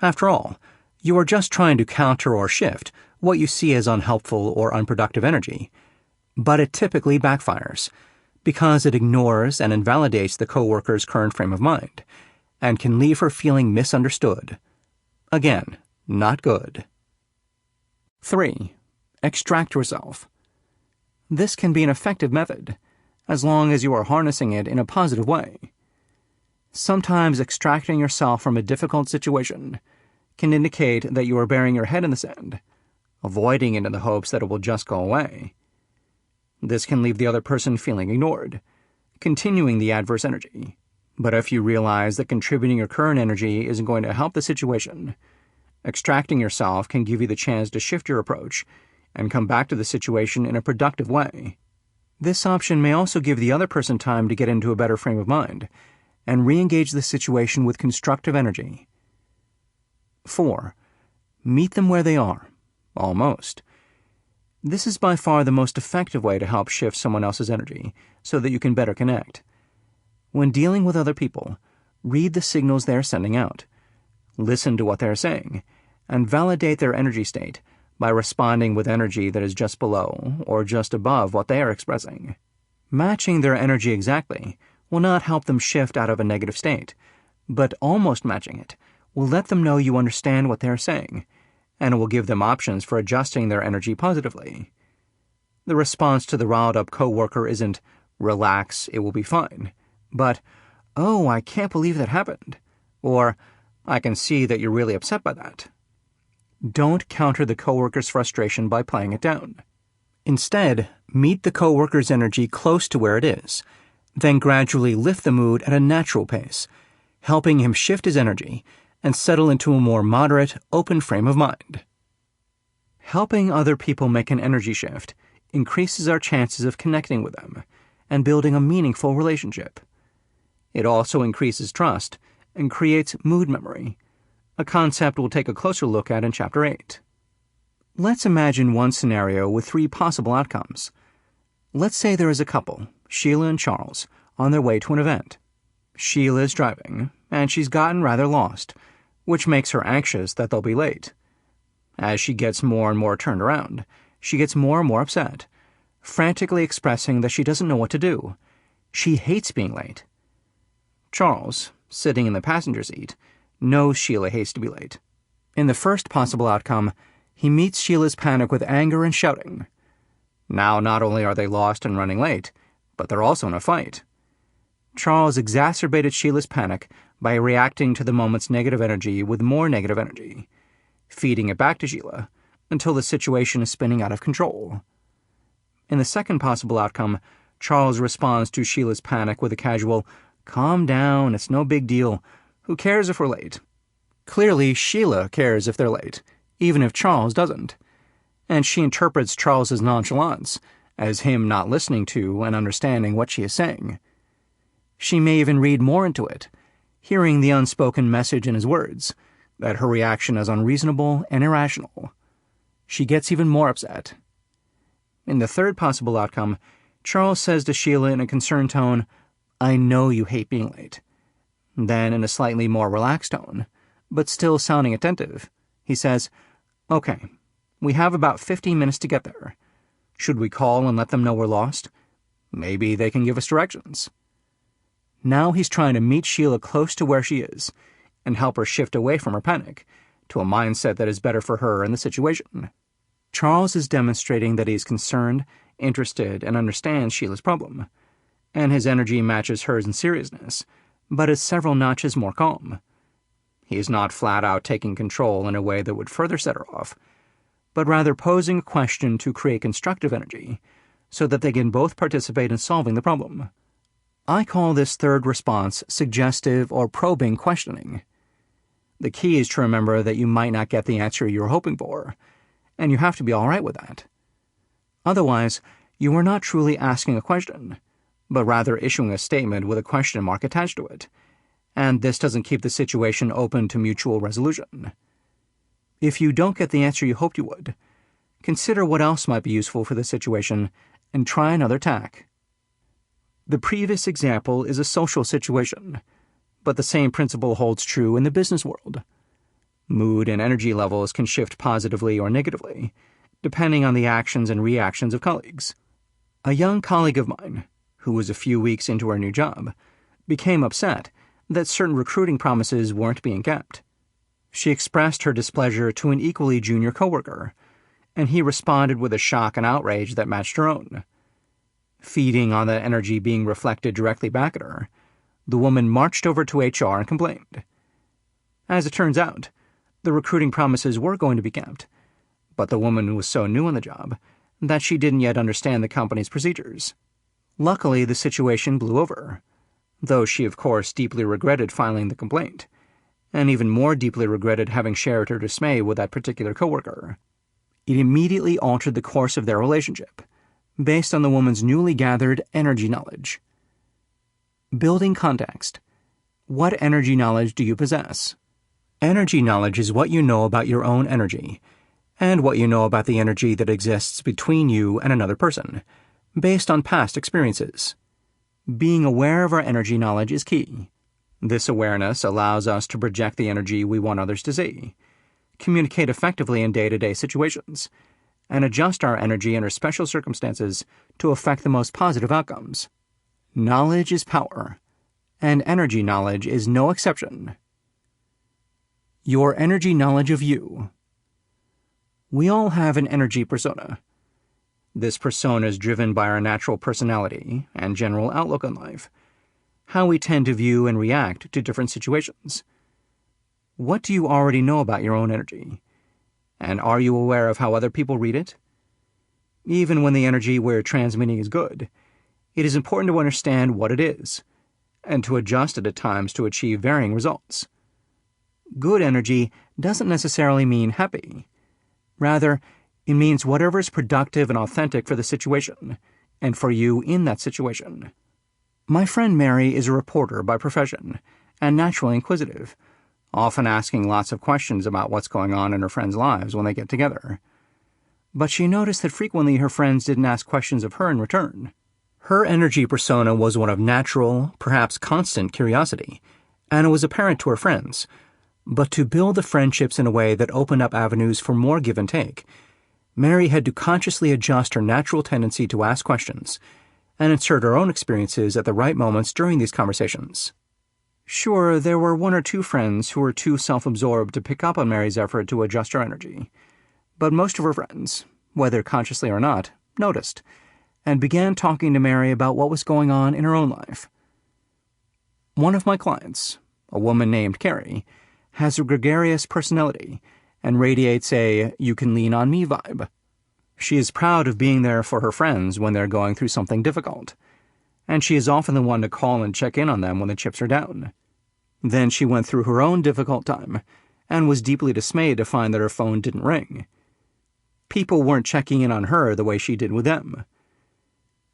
After all, you are just trying to counter or shift what you see as unhelpful or unproductive energy, but it typically backfires because it ignores and invalidates the coworker's current frame of mind and can leave her feeling misunderstood. Again, not good. 3. Extract yourself. This can be an effective method, as long as you are harnessing it in a positive way. Sometimes extracting yourself from a difficult situation can indicate that you are burying your head in the sand, avoiding it in the hopes that it will just go away. This can leave the other person feeling ignored, continuing the adverse energy. But if you realize that contributing your current energy isn't going to help the situation, extracting yourself can give you the chance to shift your approach and come back to the situation in a productive way. This option may also give the other person time to get into a better frame of mind and re-engage the situation with constructive energy. 4. Meet them where they are. Almost. This is by far the most effective way to help shift someone else's energy so that you can better connect. When dealing with other people, read the signals they are sending out, listen to what they are saying, and validate their energy state by responding with energy that is just below or just above what they are expressing. Matching their energy exactly will not help them shift out of a negative state, but almost matching it will let them know you understand what they are saying, and it will give them options for adjusting their energy positively. The response to the riled-up coworker isn't, "Relax, it will be fine," but, "Oh, I can't believe that happened," or, "I can see that you're really upset by that." Don't counter the coworker's frustration by playing it down. Instead, meet the coworker's energy close to where it is, then gradually lift the mood at a natural pace, helping him shift his energy and settle into a more moderate, open frame of mind. Helping other people make an energy shift increases our chances of connecting with them and building a meaningful relationship. It also increases trust and creates mood memory, a concept we'll take a closer look at in Chapter 8. Let's imagine one scenario with 3 possible outcomes. Let's say there is a couple, Sheila and Charles, on their way to an event. Sheila is driving, and she's gotten rather lost, which makes her anxious that they'll be late. As she gets more and more turned around, she gets more and more upset, frantically expressing that she doesn't know what to do. She hates being late. Charles, sitting in the passenger seat, knows Sheila hates to be late. In the first possible outcome, he meets Sheila's panic with anger and shouting. Now not only are they lost and running late, but they're also in a fight. Charles exacerbated Sheila's panic by reacting to the moment's negative energy with more negative energy, feeding it back to Sheila until the situation is spinning out of control. In the second possible outcome, Charles responds to Sheila's panic with a casual, "Calm down, it's no big deal. Who cares if we're late?" Clearly, Sheila cares if they're late, even if Charles doesn't. And she interprets Charles's nonchalance as him not listening to and understanding what she is saying. She may even read more into it, hearing the unspoken message in his words, that her reaction is unreasonable and irrational. She gets even more upset. In the third possible outcome, Charles says to Sheila in a concerned tone, "I know you hate being late." Then, in a slightly more relaxed tone, but still sounding attentive, he says, "Okay, we have about 15 minutes to get there. Should we call and let them know we're lost? Maybe they can give us directions." Now he's trying to meet Sheila close to where she is and help her shift away from her panic to a mindset that is better for her and the situation. Charles is demonstrating that he is concerned, interested, and understands Sheila's problem, and his energy matches hers in seriousness, but is several notches more calm. He is not flat out taking control in a way that would further set her off, but rather posing a question to create constructive energy so that they can both participate in solving the problem. I call this third response suggestive or probing questioning. The key is to remember that you might not get the answer you're hoping for, and you have to be all right with that. Otherwise, you are not truly asking a question, but rather issuing a statement with a question mark attached to it, and this doesn't keep the situation open to mutual resolution. If you don't get the answer you hoped you would, consider what else might be useful for the situation and try another tack. The previous example is a social situation, but the same principle holds true in the business world. Mood and energy levels can shift positively or negatively, depending on the actions and reactions of colleagues. A young colleague of mine, who was a few weeks into her new job, became upset that certain recruiting promises weren't being kept. She expressed her displeasure to an equally junior coworker, and he responded with a shock and outrage that matched her own. Feeding on that energy being reflected directly back at her, the woman marched over to HR and complained. As it turns out, the recruiting promises were going to be kept, but the woman was so new on the job that she didn't yet understand the company's procedures. Luckily, the situation blew over, though she of course deeply regretted filing the complaint, and even more deeply regretted having shared her dismay with that particular coworker. It immediately altered the course of their relationship, based on the woman's newly gathered energy knowledge. Building context. What energy knowledge do you possess? Energy knowledge is what you know about your own energy, and what you know about the energy that exists between you and another person, based on past experiences. Being aware of our energy knowledge is key. This awareness allows us to project the energy we want others to see, communicate effectively in day-to-day situations, and adjust our energy under special circumstances to affect the most positive outcomes. Knowledge is power, and energy knowledge is no exception. Your energy knowledge of you. We all have an energy persona. This persona is driven by our natural personality and general outlook on life, how we tend to view and react to different situations. What do you already know about your own energy? And are you aware of how other people read it? Even when the energy we're transmitting is good, it is important to understand what it is, and to adjust it at times to achieve varying results. Good energy doesn't necessarily mean happy. Rather, it means whatever is productive and authentic for the situation, and for you in that situation. My friend Mary is a reporter by profession, and naturally inquisitive, often asking lots of questions about what's going on in her friends' lives when they get together. But she noticed that frequently her friends didn't ask questions of her in return. Her energy persona was one of natural, perhaps constant curiosity, and it was apparent to her friends. But to build the friendships in a way that opened up avenues for more give and take, Mary had to consciously adjust her natural tendency to ask questions and insert her own experiences at the right moments during these conversations. Sure, there were one or two friends who were too self-absorbed to pick up on Mary's effort to adjust her energy, but most of her friends, whether consciously or not, noticed, and began talking to Mary about what was going on in her own life. One of my clients, a woman named Carrie, has a gregarious personality and radiates a you-can-lean-on-me vibe. She is proud of being there for her friends when they're going through something difficult, and she is often the one to call and check in on them when the chips are down. Then she went through her own difficult time and was deeply dismayed to find that her phone didn't ring. People weren't checking in on her the way she did with them.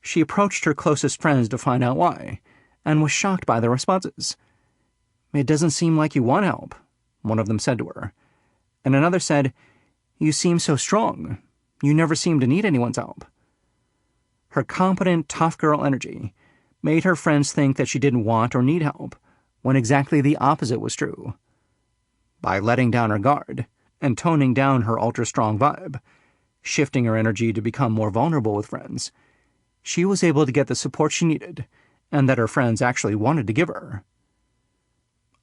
She approached her closest friends to find out why, and was shocked by their responses. "It doesn't seem like you want help," one of them said to her. And another said, "You seem so strong. You never seem to need anyone's help." Her competent, tough girl energy made her friends think that she didn't want or need help, when exactly the opposite was true. By letting down her guard and toning down her ultra-strong vibe, shifting her energy to become more vulnerable with friends, she was able to get the support she needed and that her friends actually wanted to give her.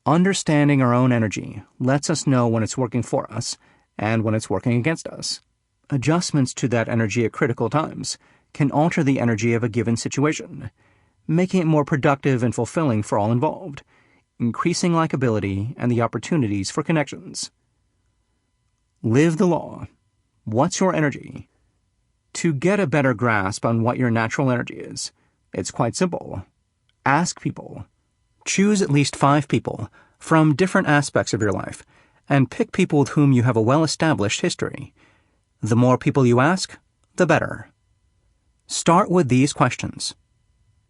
Understanding our own energy lets us know when it's working for us and when it's working against us. Adjustments to that energy at critical times can alter the energy of a given situation, making it more productive and fulfilling for all involved, increasing likability and the opportunities for connections. Live the law. What's your energy? To get a better grasp on what your natural energy is, it's quite simple. Ask people. Choose at least 5 people from different aspects of your life, and pick people with whom you have a well-established history. The more people you ask, the better. Start with these questions.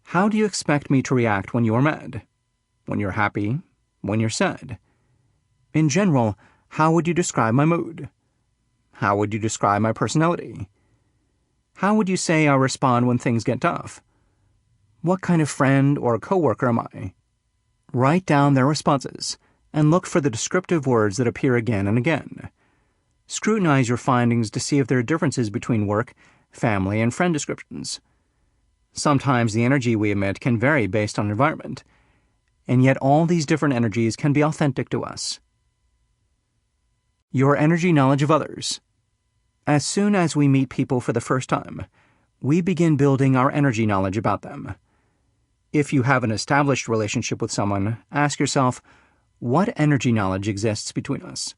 How do you expect me to react when you are mad? When you're happy? When you're sad? In general, how would you describe my mood? How would you describe my personality? How would you say I respond when things get tough? What kind of friend or coworker am I? Write down their responses and look for the descriptive words that appear again and again. Scrutinize your findings to see if there are differences between work, family, and friend descriptions. Sometimes the energy we emit can vary based on environment, and yet all these different energies can be authentic to us. Your energy knowledge of others. As soon as we meet people for the first time, we begin building our energy knowledge about them. If you have an established relationship with someone, ask yourself, what energy knowledge exists between us?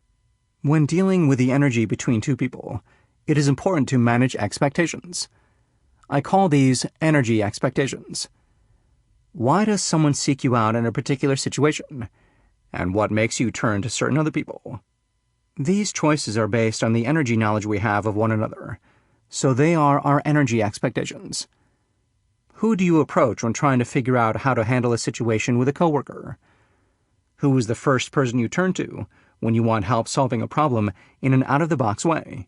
When dealing with the energy between two people, it is important to manage expectations. I call these energy expectations. Why does someone seek you out in a particular situation? And what makes you turn to certain other people? These choices are based on the energy knowledge we have of one another, so they are our energy expectations. Who do you approach when trying to figure out how to handle a situation with a coworker? Who is the first person you turn to when you want help solving a problem in an out-of-the-box way?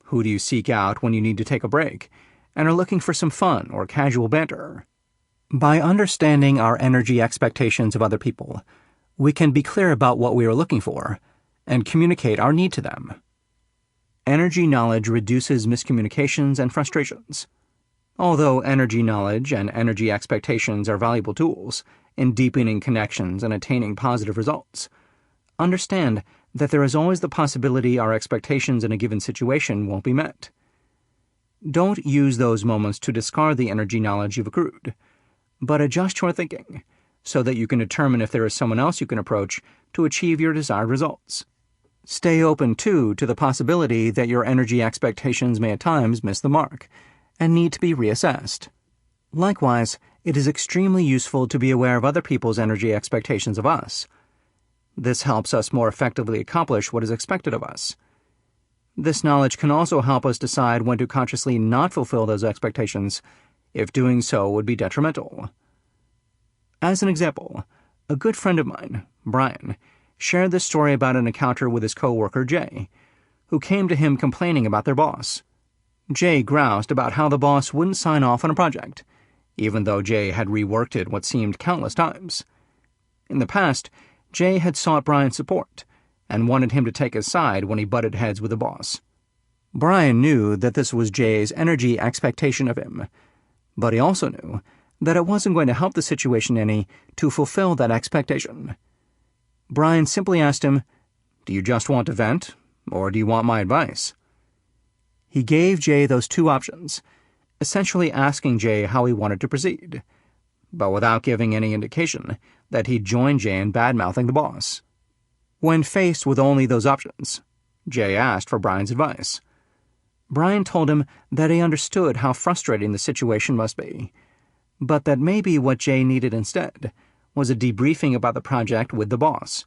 Who do you seek out when you need to take a break and are looking for some fun or casual banter? By understanding our energy expectations of other people, we can be clear about what we are looking for and communicate our need to them. Energy knowledge reduces miscommunications and frustrations. Although energy knowledge and energy expectations are valuable tools in deepening connections and attaining positive results, understand that there is always the possibility our expectations in a given situation won't be met. Don't use those moments to discard the energy knowledge you've accrued, but adjust your thinking so that you can determine if there is someone else you can approach to achieve your desired results. Stay open, too, to the possibility that your energy expectations may at times miss the mark and need to be reassessed. Likewise, it is extremely useful to be aware of other people's energy expectations of us. This helps us more effectively accomplish what is expected of us. This knowledge can also help us decide when to consciously not fulfill those expectations if doing so would be detrimental. As an example, a good friend of mine, Brian, shared this story about an encounter with his coworker Jay, who came to him complaining about their boss. Jay groused about how the boss wouldn't sign off on a project, even though Jay had reworked it what seemed countless times. In the past, Jay had sought Brian's support and wanted him to take his side when he butted heads with the boss. Brian knew that this was Jay's energy expectation of him, but he also knew that it wasn't going to help the situation any to fulfill that expectation. Brian simply asked him, "Do you just want to vent, or do you want my advice?" He gave Jay those two options, essentially asking Jay how he wanted to proceed, but without giving any indication that he'd join Jay in bad-mouthing the boss. When faced with only those options, Jay asked for Brian's advice. Brian told him that he understood how frustrating the situation must be, but that maybe what Jay needed instead was a debriefing about the project with the boss,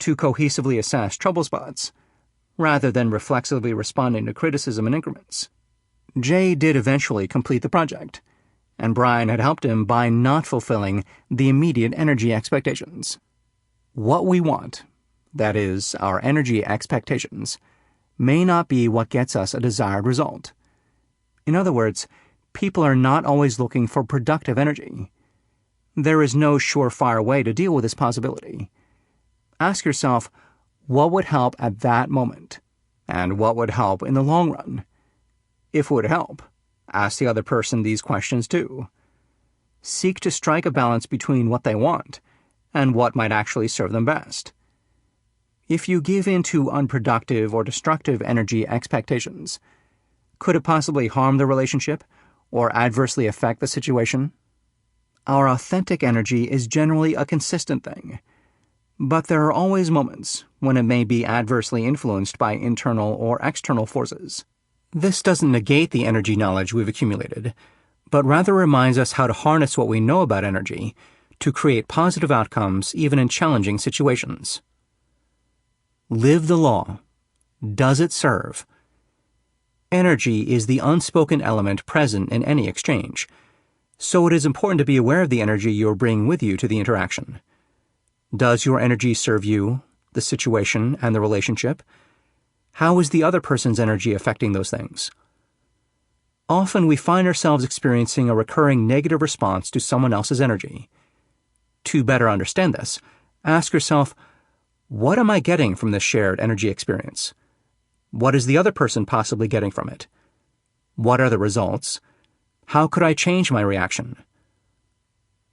to cohesively assess trouble spots, rather than reflexively responding to criticism in increments. Jay did eventually complete the project, and Brian had helped him by not fulfilling the immediate energy expectations. What we want, that is, our energy expectations, may not be what gets us a desired result. In other words, people are not always looking for productive energy. There is no surefire way to deal with this possibility. Ask yourself, what would help at that moment, and what would help in the long run? If it would help, ask the other person these questions too. Seek to strike a balance between what they want and what might actually serve them best. If you give in to unproductive or destructive energy expectations, could it possibly harm the relationship or adversely affect the situation? Our authentic energy is generally a consistent thing, but there are always moments when it may be adversely influenced by internal or external forces. This doesn't negate the energy knowledge we've accumulated, but rather reminds us how to harness what we know about energy to create positive outcomes even in challenging situations. Live the law. Does it serve? Energy is the unspoken element present in any exchange, so it is important to be aware of the energy you're bringing with you to the interaction. Does your energy serve you, the situation, and the relationship? How is the other person's energy affecting those things? Often we find ourselves experiencing a recurring negative response to someone else's energy. To better understand this, ask yourself, what am I getting from this shared energy experience? What is the other person possibly getting from it? What are the results? How could I change my reaction?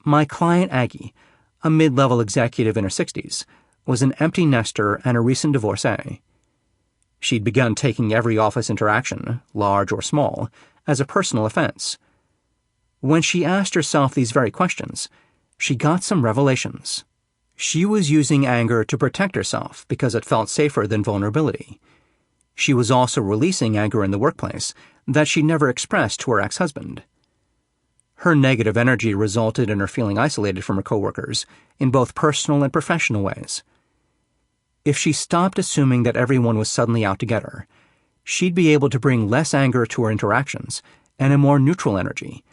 My client Aggie, a mid-level executive in her 60s, was an empty nester and a recent divorcee. She'd begun taking every office interaction, large or small, as a personal offense. When she asked herself these very questions, she got some revelations. She was using anger to protect herself because it felt safer than vulnerability. She was also releasing anger in the workplace that she never expressed to her ex-husband. Her negative energy resulted in her feeling isolated from her coworkers in both personal and professional ways. If she stopped assuming that everyone was suddenly out to get her, she'd be able to bring less anger to her interactions and a more neutral energy,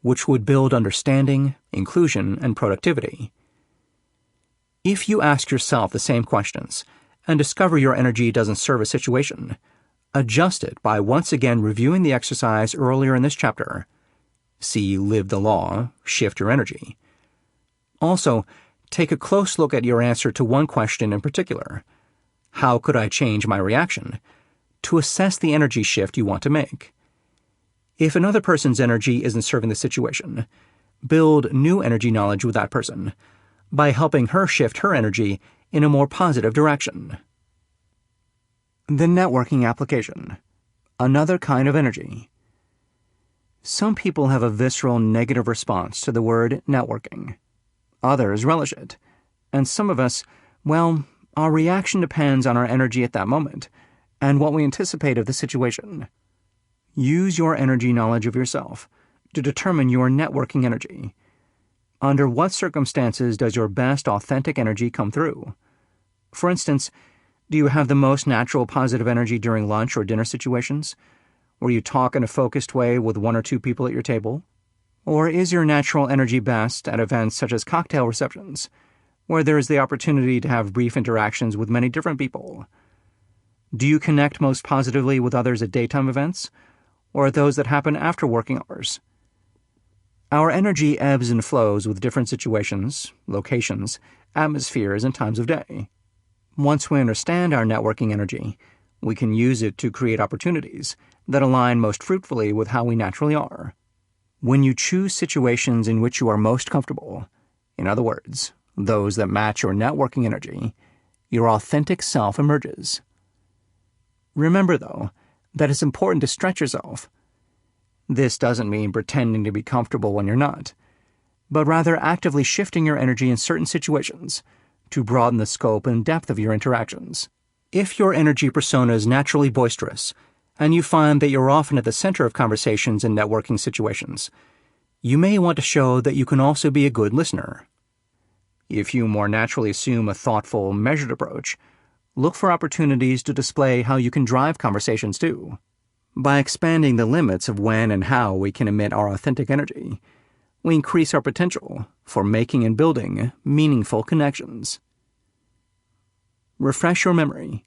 which would build understanding, inclusion, and productivity. If you ask yourself the same questions and discover your energy doesn't serve a situation, adjust it by once again reviewing the exercise earlier in this chapter. See Live the Law, Shift Your Energy. Also, take a close look at your answer to one question in particular. How could I change my reaction? To assess the energy shift you want to make. If another person's energy isn't serving the situation, build new energy knowledge with that person by helping her shift her energy in a more positive direction. The networking application. Another kind of energy. Some people have a visceral negative response to the word networking. Others relish it. And some of us, well, our reaction depends on our energy at that moment and what we anticipate of the situation. Use your energy knowledge of yourself to determine your networking energy. Under what circumstances does your best authentic energy come through? For instance, do you have the most natural positive energy during lunch or dinner situations, where you talk in a focused way with one or two people at your table? Or is your natural energy best at events such as cocktail receptions, where there is the opportunity to have brief interactions with many different people? Do you connect most positively with others at daytime events, or at those that happen after working hours? Our energy ebbs and flows with different situations, locations, atmospheres, and times of day. Once we understand our networking energy, we can use it to create opportunities that align most fruitfully with how we naturally are. When you choose situations in which you are most comfortable, in other words, those that match your networking energy, your authentic self emerges. Remember, though, that it's important to stretch yourself. This doesn't mean pretending to be comfortable when you're not, but rather actively shifting your energy in certain situations to broaden the scope and depth of your interactions. If your energy persona is naturally boisterous, and you find that you're often at the center of conversations and networking situations, you may want to show that you can also be a good listener. If you more naturally assume a thoughtful, measured approach, look for opportunities to display how you can drive conversations too. By expanding the limits of when and how we can emit our authentic energy, we increase our potential for making and building meaningful connections. Refresh your memory.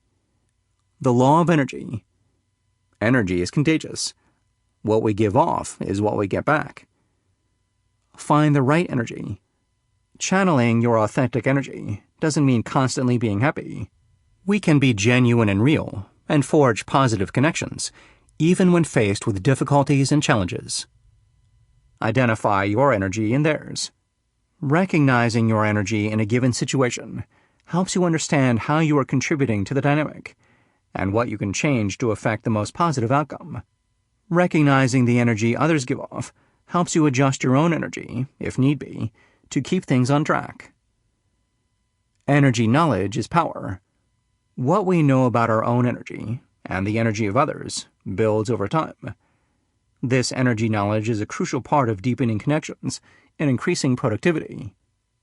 The law of energy. Energy is contagious. What we give off is what we get back. Find the right energy. Channeling your authentic energy doesn't mean constantly being happy. We can be genuine and real and forge positive connections, even when faced with difficulties and challenges. Identify your energy and theirs. Recognizing your energy in a given situation helps you understand how you are contributing to the dynamic and what you can change to affect the most positive outcome. Recognizing the energy others give off helps you adjust your own energy, if need be, to keep things on track. Energy knowledge is power. What we know about our own energy and the energy of others builds over time. This energy knowledge is a crucial part of deepening connections and increasing productivity.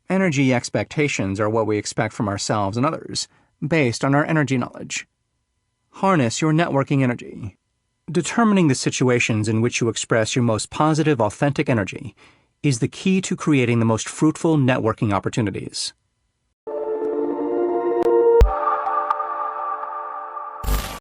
Energy expectations are what we expect from ourselves and others, based on our energy knowledge. Harness your networking energy. Determining the situations in which you express your most positive, authentic energy is the key to creating the most fruitful networking opportunities.